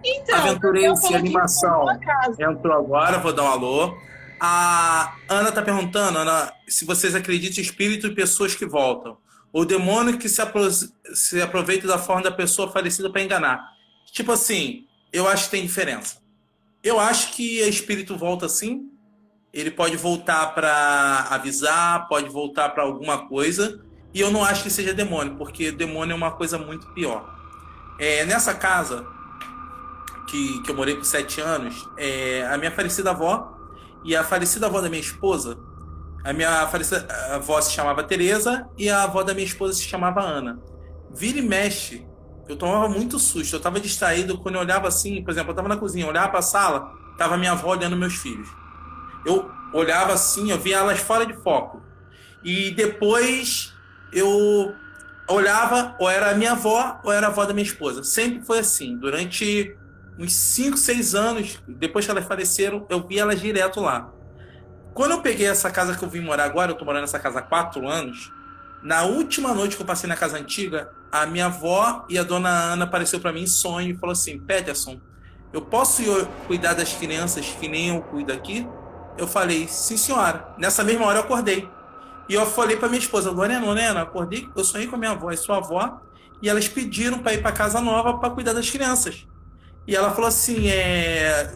Então, Aventurense Animação a casa. entrou agora, vou dar um alô. A Ana tá perguntando, Ana, se vocês acreditam em espírito e pessoas que voltam. O demônio que se aproveita da forma da pessoa falecida para enganar. Tipo assim, eu acho que tem diferença. Eu acho que espírito volta sim. Ele pode voltar para avisar, pode voltar para alguma coisa. E eu não acho que seja demônio, porque demônio é uma coisa muito pior. Nessa casa que eu morei por 7 anos, a minha falecida avó e a falecida avó da minha esposa, a minha falecida avó se chamava Teresa e a avó da minha esposa se chamava Ana. Vira e mexe, eu tomava muito susto, eu estava distraído quando eu olhava assim, por exemplo, eu estava na cozinha, eu olhava para a sala, estava minha avó olhando meus filhos. Eu olhava assim, eu via elas fora de foco. E depois eu olhava, ou era a minha avó, ou era a avó da minha esposa. Sempre foi assim. Durante uns 5, 6 anos, depois que elas faleceram, eu via elas direto lá. Quando eu peguei essa casa que eu vim morar agora, eu tô morando nessa casa há 4 anos, na última noite que eu passei na casa antiga, a minha avó e a dona Ana apareceu para mim em sonho e falou assim, Peterson, eu posso ir cuidar das crianças que nem eu cuido aqui? Eu falei, sim senhora. Nessa mesma hora eu acordei. E eu falei para minha esposa, Lorena, acordei, eu sonhei com a minha avó e sua avó, e elas pediram para ir para casa nova para cuidar das crianças. E ela falou assim,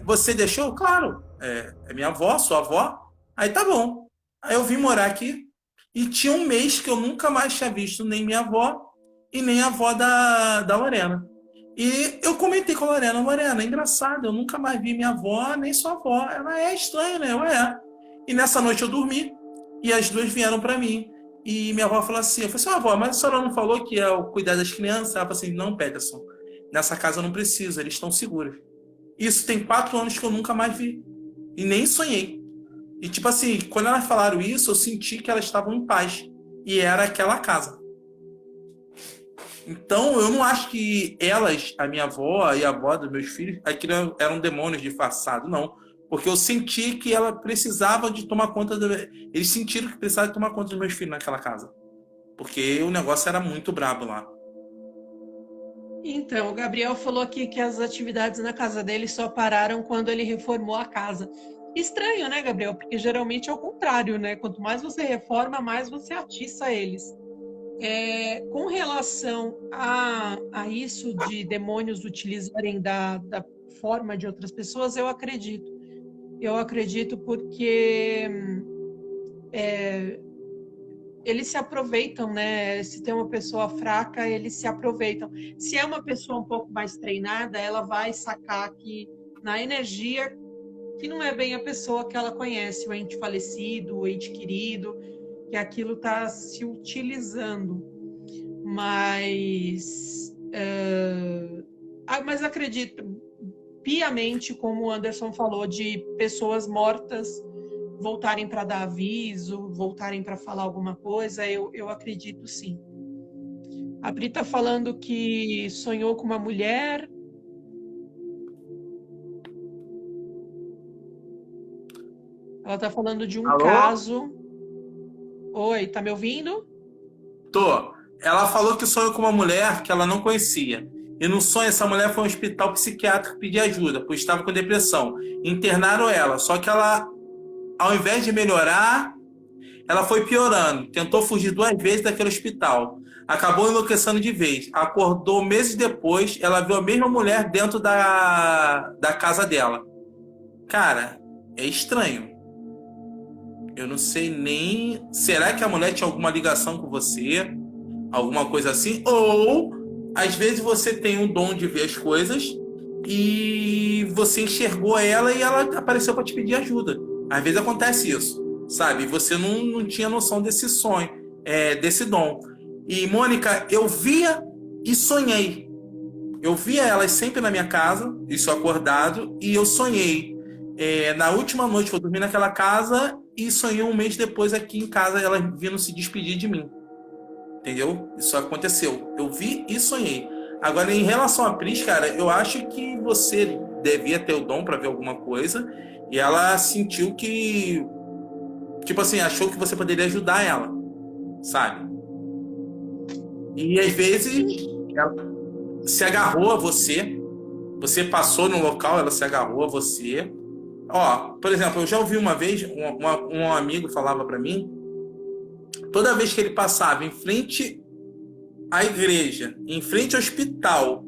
você deixou? Claro, é minha avó, sua avó. Aí tá bom. Aí eu vim morar aqui e tinha um mês que eu nunca mais tinha visto nem minha avó e nem a avó da Lorena. E eu comentei com a Lorena, é engraçado, eu nunca mais vi minha avó nem sua avó. Ela é estranha, né? E nessa noite eu dormi e as duas vieram para mim. E minha avó falou assim, eu falei assim, avó, mas a senhora não falou que é o cuidar das crianças? Ela falou assim, não, Peterson, nessa casa eu não preciso, eles estão seguros. Isso tem 4 anos que eu nunca mais vi. E nem sonhei. E tipo assim, quando elas falaram isso, eu senti que elas estavam em paz. E era aquela casa. Então, eu não acho que elas, a minha avó e a avó dos meus filhos, aquilo eram demônios disfarçados, não. Porque eu senti que ela precisava de tomar conta... Eles sentiram que precisavam de tomar conta dos meus filhos naquela casa. Porque o negócio era muito brabo lá. Então, o Gabriel falou aqui que as atividades na casa dele só pararam quando ele reformou a casa. Estranho, né, Gabriel? Porque geralmente é o contrário, né? Quanto mais você reforma, mais você atiça eles. Com relação a isso de demônios utilizarem da forma de outras pessoas, eu acredito. Eu acredito porque eles se aproveitam, né? Se tem uma pessoa fraca, eles se aproveitam. Se é uma pessoa um pouco mais treinada, ela vai sacar que na energia que não é bem a pessoa que ela conhece, o ente falecido, o ente querido, que aquilo está se utilizando. Mas acredito piamente, como o Anderson falou, de pessoas mortas voltarem para dar aviso, voltarem para falar alguma coisa, eu acredito sim. A Pri tá falando que sonhou com uma mulher. Ela tá falando de um Alô? caso. Oi, tá me ouvindo? Tô. Ela falou que sonhou com uma mulher que ela não conhecia. E no sonho, essa mulher foi a um hospital psiquiátrico pedir ajuda, pois estava com depressão. Internaram ela, só que ela, ao invés de melhorar, ela foi piorando. Tentou fugir 2 vezes daquele hospital. Acabou enlouquecendo de vez. Acordou meses depois, ela viu a mesma mulher dentro da casa dela. Cara, é estranho. Eu não sei nem... Será que a mulher tinha alguma ligação com você? Alguma coisa assim? Ou, às vezes, você tem um dom de ver as coisas e você enxergou ela e ela apareceu para te pedir ajuda. Às vezes acontece isso, sabe? E você não tinha noção desse sonho, desse dom. E, Mônica, eu via e sonhei. Eu via elas sempre na minha casa, isso acordado, e eu sonhei. Na última noite que eu dormi naquela casa e sonhei 1 mês depois aqui em casa elas vindo se despedir de mim. Entendeu? Isso aconteceu. Eu vi e sonhei. Agora, em relação a Pris, cara, eu acho que você devia ter o dom para ver alguma coisa e ela sentiu que, tipo assim, achou que você poderia ajudar ela, sabe? E às vezes ela se agarrou a você. Você passou no local, ela se agarrou a você. Ó, por exemplo, eu já ouvi uma vez um amigo falava para mim, toda vez que ele passava em frente à igreja, em frente ao hospital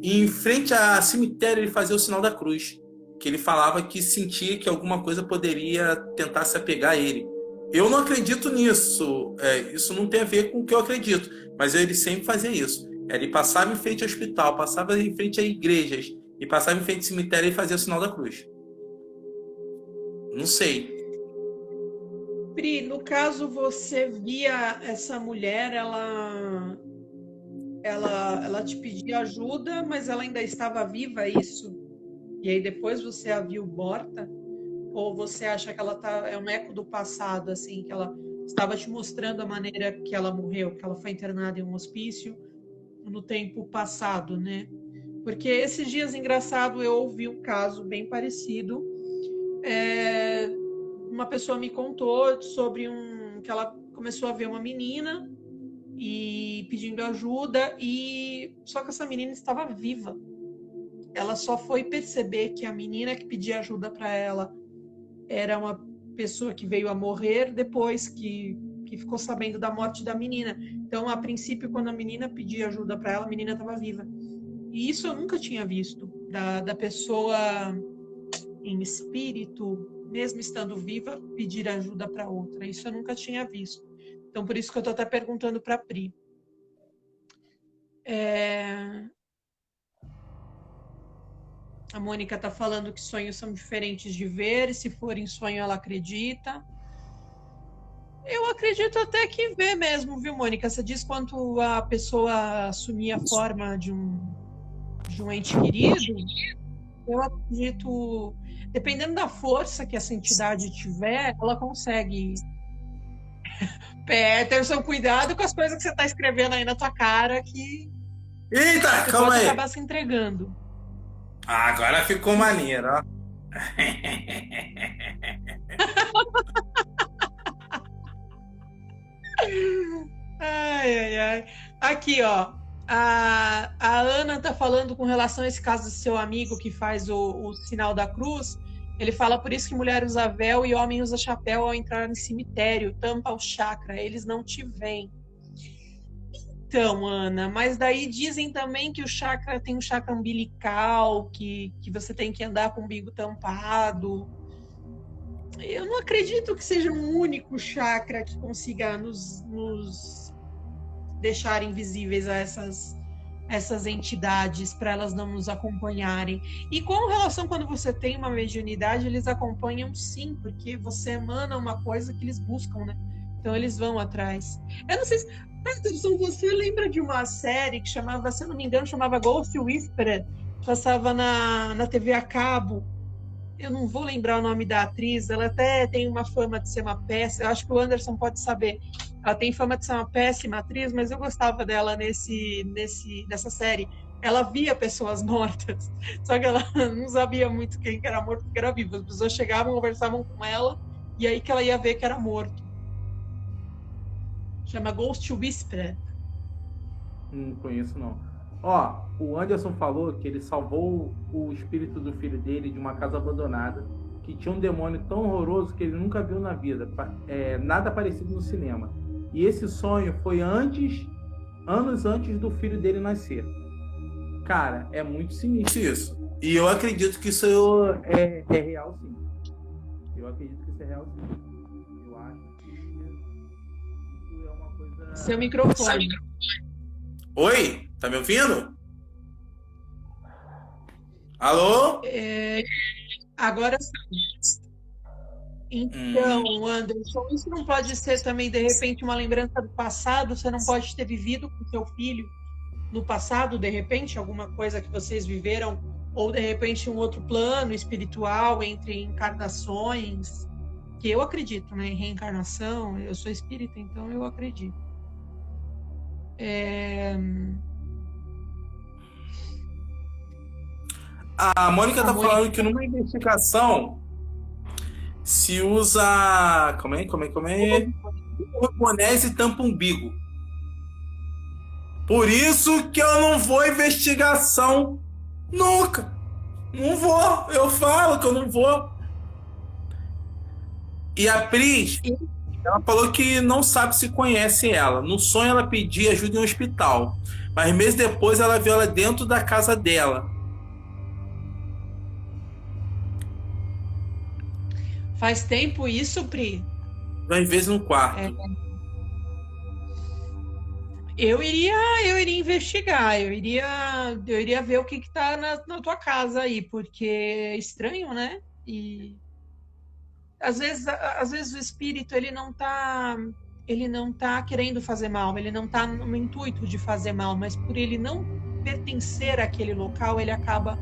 e em frente a cemitério, ele fazia o sinal da cruz, que ele falava que sentia que alguma coisa poderia tentar se apegar a ele. Eu não acredito nisso, isso não tem a ver com o que eu acredito, mas ele sempre fazia isso. Ele passava em frente ao hospital, passava em frente a igrejas e passava em frente ao cemitério e fazia o sinal da cruz. Não sei. Pri, no caso você via essa mulher, ela te pedia ajuda, mas ela ainda estava viva, é isso? E aí depois você a viu morta? Ou você acha que ela é um eco do passado, assim, que ela estava te mostrando a maneira que ela morreu, que ela foi internada em um hospício no tempo passado, né? Porque esses dias, engraçado, eu ouvi um caso bem parecido. Uma pessoa me contou sobre que ela começou a ver uma menina e pedindo ajuda, só que essa menina estava viva. Ela só foi perceber que a menina que pedia ajuda para ela era uma pessoa que veio a morrer depois que ficou sabendo da morte da menina. Então, a princípio, quando a menina pedia ajuda para ela, a menina estava viva. E isso eu nunca tinha visto, da pessoa em espírito, mesmo estando viva, pedir ajuda para outra. Isso eu nunca tinha visto. Então, por isso que eu estou até perguntando para a Pri. A Mônica está falando que sonhos são diferentes de ver, e se for em sonho ela acredita. Eu acredito até que vê mesmo, viu, Mônica? Você diz quando a pessoa assumir a forma de um ente querido, eu acredito, dependendo da força que essa entidade tiver, ela consegue. Peterson, cuidado com as coisas que você está escrevendo aí na tua cara, que Eita, você calma pode aí. acabar se entregando. Agora ficou maneiro, ó. Ai. Aqui, ó. A Ana tá falando com relação a esse caso do seu amigo que faz o sinal da cruz. Ele fala por isso que mulher usa véu e homem usa chapéu ao entrar no cemitério, tampa o chakra, eles não te veem. Então, Ana, mas daí dizem também que o chakra tem um chakra umbilical, que você tem que andar com o umbigo tampado. Eu não acredito que seja um único chakra que consiga nos deixar invisíveis a essas entidades, para elas não nos acompanharem. E com relação quando você tem uma mediunidade, eles acompanham sim, porque você emana uma coisa que eles buscam, né? Então eles vão atrás. Eu não sei se... Peterson, você lembra de uma série que chamava, se eu não me engano, chamava Ghost Whisperer? Passava na TV a cabo. eu não vou lembrar o nome da atriz, ela até tem uma fama de ser uma péssima, eu acho que o Anderson pode saber. Ela tem fama de ser uma péssima atriz, mas eu gostava dela nessa série. Ela via pessoas mortas, só que ela não sabia muito quem que era morto e quem era vivo. As pessoas chegavam, conversavam com ela, e aí que ela ia ver que era morto. Chama Ghost Whisperer. Não conheço, não. Ó, o Anderson falou que ele salvou o espírito do filho dele de uma casa abandonada, que tinha um demônio tão horroroso que ele nunca viu na vida. Nada parecido no cinema. E esse sonho foi anos antes do filho dele nascer. Cara, é muito sinistro Isso. E eu acredito que isso é real, sim. Eu acredito que isso é real, sim. Eu acho que isso é uma coisa... Seu microfone. Oi? Tá me ouvindo? Alô? Agora sim. Então, Anderson, isso não pode ser também, de repente, uma lembrança do passado? Você não pode ter vivido com seu filho no passado, de repente, alguma coisa que vocês viveram, ou de repente um outro plano espiritual entre encarnações, que eu acredito, né, em reencarnação. Eu sou espírita, então eu acredito. A Mônica tá falando que numa investigação se usa... Como é? Camponese e tampa umbigo. Por isso que eu não vou em investigação nunca. Não vou. Eu falo que eu não vou. E a Pris, ela falou que não sabe se conhece ela. No sonho ela pedia ajuda em um hospital. Mas meses depois ela viu ela dentro da casa dela. Faz tempo isso, Pri? Às vezes no quarto. Eu iria investigar, eu iria ver o que tá na tua casa aí, porque é estranho, né? E às vezes o espírito ele não tá querendo fazer mal, ele não tá no intuito de fazer mal, mas por ele não pertencer àquele local, ele acaba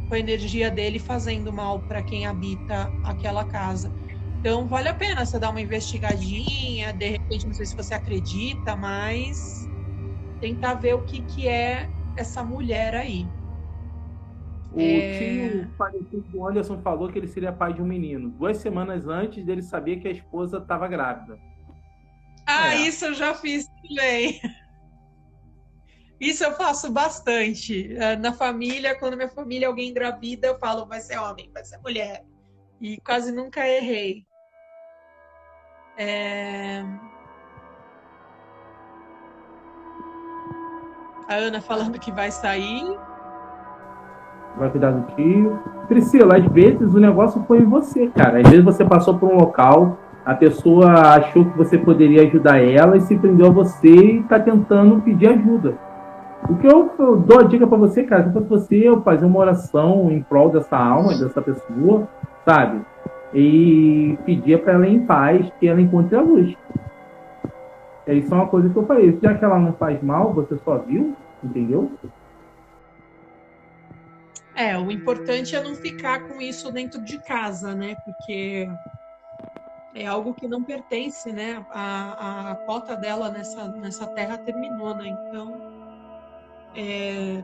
com a energia dele fazendo mal para quem habita aquela casa. Então vale a pena você dar uma investigadinha, de repente, não sei se você acredita, mas tentar ver o que é essa mulher aí. O tio falecido do Anderson falou que ele seria pai de um menino. 2 semanas antes dele saber que a esposa estava grávida. Isso eu já fiz também. Isso eu faço bastante. Na família, quando minha família alguém engravida, eu falo, vai ser homem, vai ser mulher. E quase nunca errei. A Ana falando que vai sair. Vai cuidar do tio. Priscila, às vezes o negócio foi em você, cara. Às vezes você passou por um local, a pessoa achou que você poderia ajudar ela e se prendeu a você e tá tentando pedir ajuda. O que eu dou a dica pra você, cara, se fosse você, eu fazer uma oração em prol dessa alma, dessa pessoa, sabe? E pedir pra ela ir em paz, que ela encontre a luz. Isso é uma coisa que eu falei. Já que ela não faz mal, você só viu, entendeu? O importante é não ficar com isso dentro de casa, né? Porque é algo que não pertence, né? A cota dela nessa terra terminou, né? Então,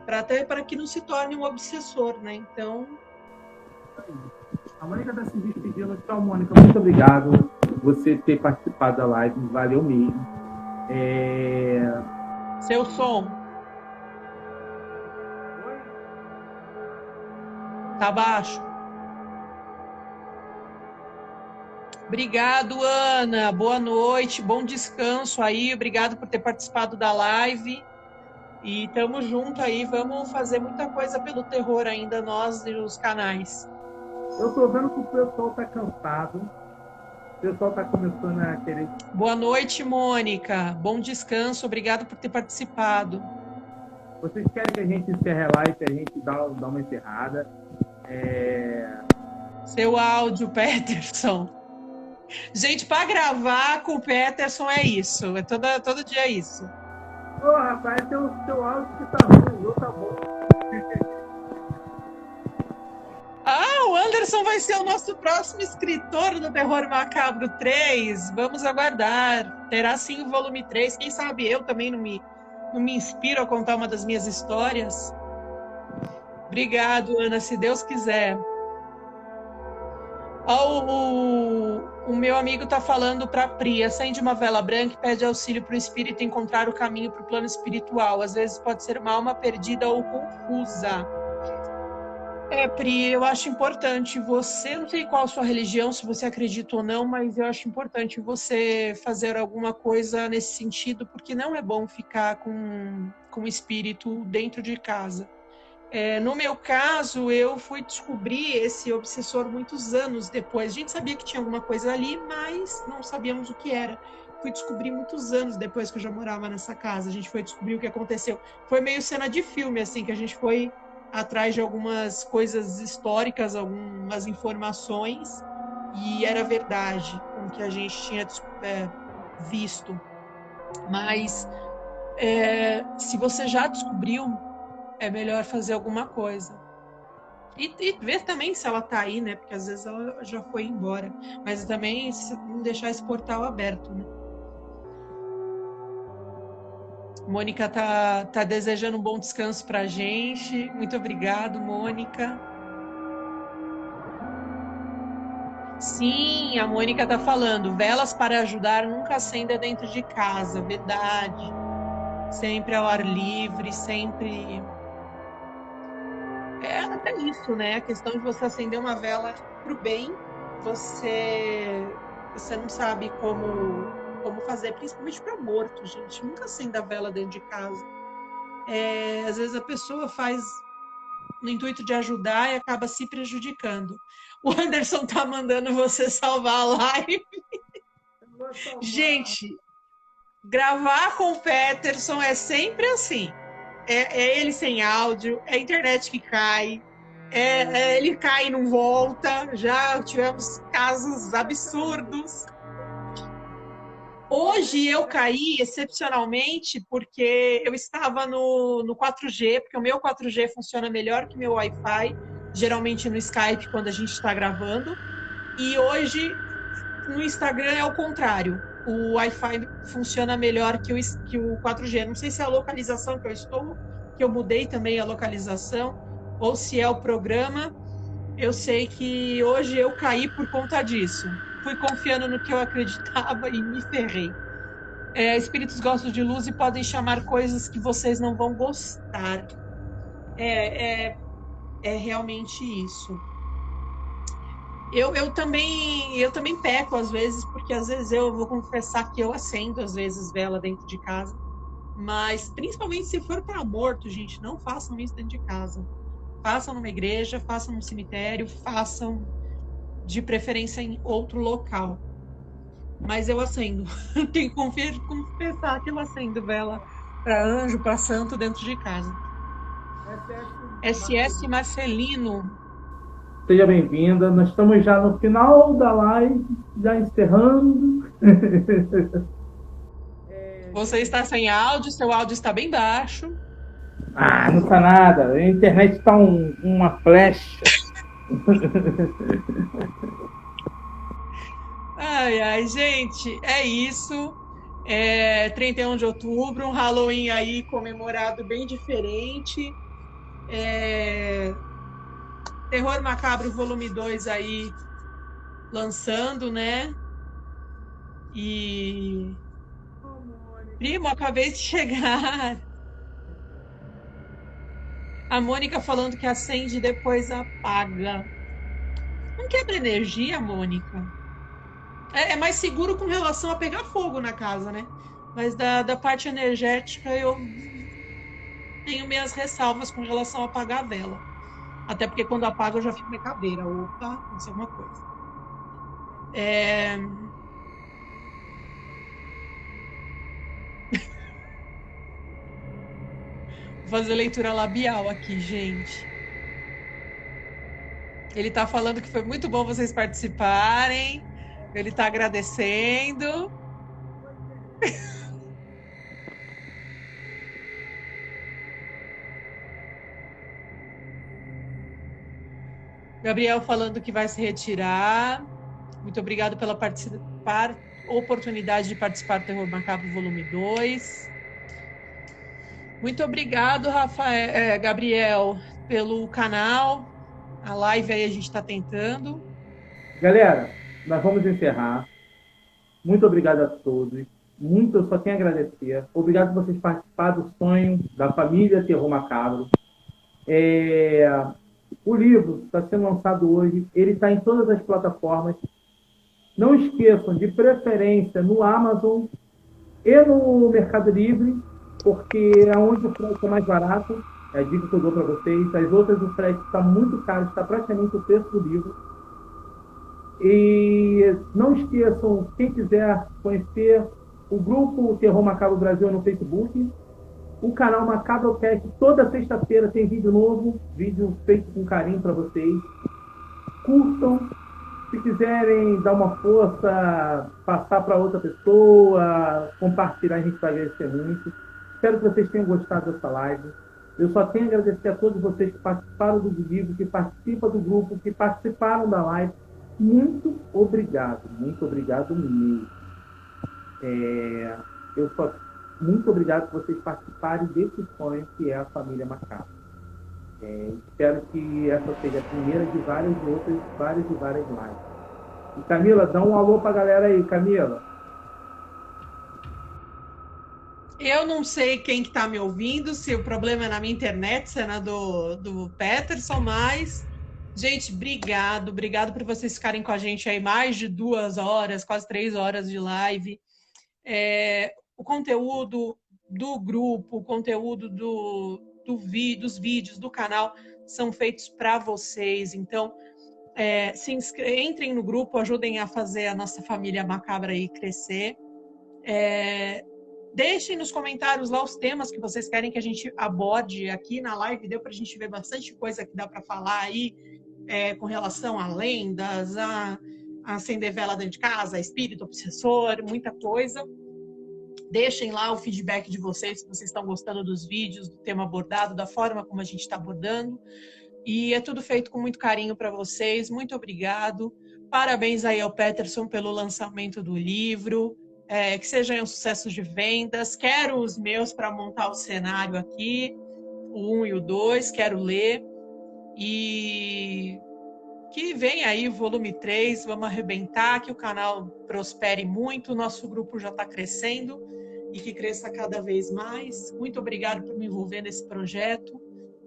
até para que não se torne um obsessor, né? Então... A Mônica está se despedindo. Tchau, Mônica. Muito obrigado por você ter participado da live. Valeu mesmo. Seu som. Tá baixo. Obrigado, Ana. Boa noite, bom descanso aí. Obrigado por ter participado da live. E tamo junto aí. Vamos fazer muita coisa pelo terror ainda, nós e os canais. Eu tô vendo que o pessoal tá cansado. O pessoal tá começando a querer... Boa noite, Mônica. Bom descanso. Obrigado por ter participado. Vocês querem que a gente encerre a live, a gente dá uma encerrada? Seu áudio, Peterson. Gente, para gravar com o Peterson é isso. É todo dia isso. Ô, rapaz, teu áudio que tá ruim, o meu tá bom. O Anderson vai ser o nosso próximo escritor do Terror Macabro 3. Vamos aguardar. Terá sim o volume 3. Quem sabe eu também não me inspiro a contar uma das minhas histórias. Obrigado, Ana, se Deus quiser. O meu amigo está falando para a Pri, acende uma vela branca e pede auxílio para o espírito encontrar o caminho para o plano espiritual. Às vezes pode ser uma alma perdida ou confusa. Pri, eu acho importante você, não sei qual a sua religião, se você acredita ou não, mas eu acho importante você fazer alguma coisa nesse sentido, porque não é bom ficar com o espírito dentro de casa. No meu caso, eu fui descobrir esse obsessor muitos anos depois. A gente sabia que tinha alguma coisa ali, mas não sabíamos o que era. Fui descobrir muitos anos depois que eu já morava nessa casa. A gente foi descobrir o que aconteceu. Foi meio cena de filme, assim, que a gente foi atrás de algumas coisas históricas, algumas informações, e era verdade o que a gente tinha visto. Mas se você já descobriu, é melhor fazer alguma coisa. E ver também se ela tá aí, né? Porque às vezes ela já foi embora. Mas também não deixar esse portal aberto, né? Mônica tá desejando um bom descanso pra gente. Muito obrigado, Mônica. Sim, a Mônica tá falando. Velas para ajudar nunca acenda dentro de casa. Verdade. Sempre ao ar livre, sempre... até isso, né? A questão de você acender uma vela pro bem, você não sabe como fazer, principalmente para morto, gente. Nunca acenda a vela dentro de casa. Às vezes a pessoa faz no intuito de ajudar e acaba se prejudicando. O Anderson tá mandando você salvar a live. Gente, gravar com o Peterson é sempre assim. É ele sem áudio, é a internet que cai, ele cai e não volta. Já tivemos casos absurdos. Hoje eu caí excepcionalmente porque eu estava no 4G, porque o meu 4G funciona melhor que meu Wi-Fi, geralmente no Skype quando a gente está gravando. E hoje no Instagram é o contrário. O Wi-Fi funciona melhor que o 4G. Não sei se é a localização que eu estou, que eu mudei também a localização, ou se é o programa. Eu sei que hoje eu caí por conta disso. Fui confiando no que eu acreditava e me ferrei. Espíritos gostam de luz e podem chamar coisas que vocês não vão gostar. É realmente isso. Eu também peco às vezes, porque às vezes eu vou confessar que eu acendo às vezes vela dentro de casa, mas principalmente se for para morto, gente, não façam isso dentro de casa. Façam numa igreja, façam num cemitério, façam de preferência em outro local. Mas eu acendo. Tenho que confessar que eu acendo vela para anjo, para santo dentro de casa. SS Marcelino. Seja bem-vinda. Nós estamos já no final da live, já encerrando. Você está sem áudio, seu áudio está bem baixo. Não está nada. A internet está uma flecha. Ai, gente, é isso. 31 de outubro, um Halloween aí comemorado bem diferente. Terror Macabro volume 2 aí lançando, né? E... Primo, acabei de chegar. A Mônica falando que acende e depois apaga. Não quebra energia, Mônica? É mais seguro com relação a pegar fogo na casa, né? Mas da parte energética eu tenho minhas ressalvas com relação a apagar a vela. Até porque quando apaga eu já fico meio caveira. Opa, aconteceu alguma coisa. Vou fazer leitura labial aqui, gente. Ele tá falando que foi muito bom vocês participarem. Ele tá agradecendo. Gabriel falando que vai se retirar. Muito obrigado pela oportunidade de participar do Terror Macabro Volume 2. Muito obrigado, Gabriel, pelo canal. A live aí a gente está tentando. Galera, nós vamos encerrar. Muito obrigado a todos. Eu só tenho a agradecer. Obrigado por vocês participarem do sonho da família Terror Macabro. O livro está sendo lançado hoje. Ele está em todas as plataformas. Não esqueçam, de preferência, no Amazon e no Mercado Livre, porque é onde o frete é mais barato. É a dica que eu dou para vocês. As outras, o frete está muito caro, está praticamente o preço do livro. E não esqueçam, quem quiser conhecer o grupo Terror Macabro Brasil no Facebook, o canal Macabrocast, toda sexta-feira tem vídeo novo, vídeo feito com carinho para vocês. Curtam, se quiserem dar uma força, passar para outra pessoa, compartilhar, a gente vai agradecer muito. Espero que vocês tenham gostado dessa live. Eu só tenho a agradecer a todos vocês que participaram do livro, que participam do grupo, que participaram da live. Muito obrigado mesmo. Muito obrigado por vocês participarem desse sonho que é a família Macabro. Espero que essa seja a primeira de várias lives. E Camila, dá um alô pra galera aí, Camila. Eu não sei quem que tá me ouvindo, se o problema é na minha internet, se é na do Peterson, mas... Gente, obrigado por vocês ficarem com a gente aí mais de 2 horas, quase 3 horas de live. O conteúdo do grupo, o conteúdo dos vídeos do canal são feitos para vocês. Então, entrem no grupo, ajudem a fazer a nossa família macabra aí crescer. Deixem nos comentários lá os temas que vocês querem que a gente aborde aqui na live. Deu para a gente ver bastante coisa que dá para falar aí. Com relação a lendas, a acender vela dentro de casa, a espírito obsessor, muita coisa. Deixem lá o feedback de vocês, se vocês estão gostando dos vídeos, do tema abordado, da forma como a gente está abordando. E é tudo feito com muito carinho para vocês. Muito obrigado. Parabéns aí ao Peterson pelo lançamento do livro. Que seja um sucesso de vendas. Quero os meus para montar o cenário aqui, o 1 e o 2, quero ler. E que vem aí o volume 3, vamos arrebentar, que o canal prospere muito, o nosso grupo já está crescendo e que cresça cada vez mais. Muito obrigado por me envolver nesse projeto.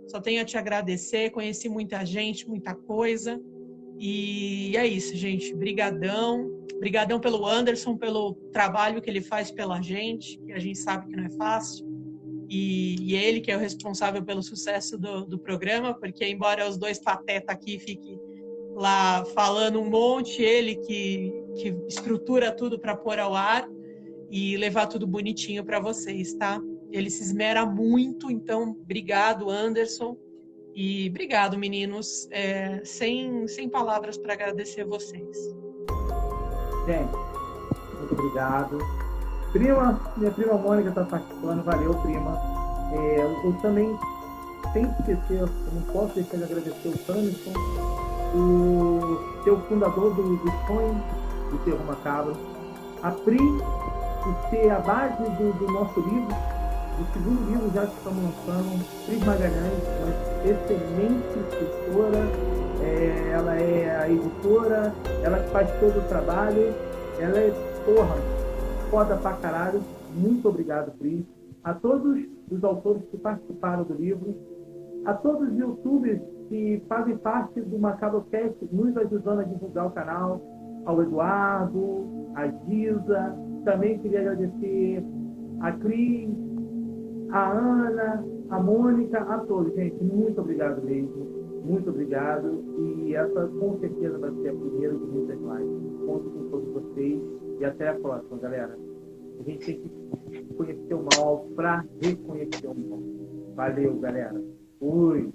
Só tenho a te agradecer, conheci muita gente, muita coisa. E é isso, gente. Brigadão. Brigadão pelo Anderson, pelo trabalho que ele faz pela gente, que a gente sabe que não é fácil. E ele que é o responsável pelo sucesso do programa, porque embora os dois patetas aqui fiquem lá falando um monte, ele que estrutura tudo para pôr ao ar e levar tudo bonitinho para vocês, tá? Ele se esmera muito, então obrigado, Anderson, e obrigado, meninos, sem palavras para agradecer vocês. Gente, muito obrigado. Minha prima Mônica está participando, valeu, prima. Eu também, sem esquecer, eu não posso deixar de agradecer o Tanison, o seu fundador do sonho do Terror Macabro, a Pri, por ser a base do nosso livro, do segundo livro já que estamos lançando, Cris Magalhães, uma excelente escritora, ela é a editora, ela que faz todo o trabalho, ela é foda pra caralho. Muito obrigado, Cris. A todos os autores que participaram do livro, a todos os youtubers que fazem parte do Macabrocast, nos ajudando a divulgar o canal, ao Eduardo, a Giza, também queria agradecer a Cris, a Ana, a Mônica, a todos, gente, muito obrigado mesmo, muito obrigado, e essa com certeza vai ser a primeira de muitas lives. Conto com todos vocês e até a próxima, galera. A gente tem que conhecer o mal para reconhecer o mal. Valeu, galera. Fui.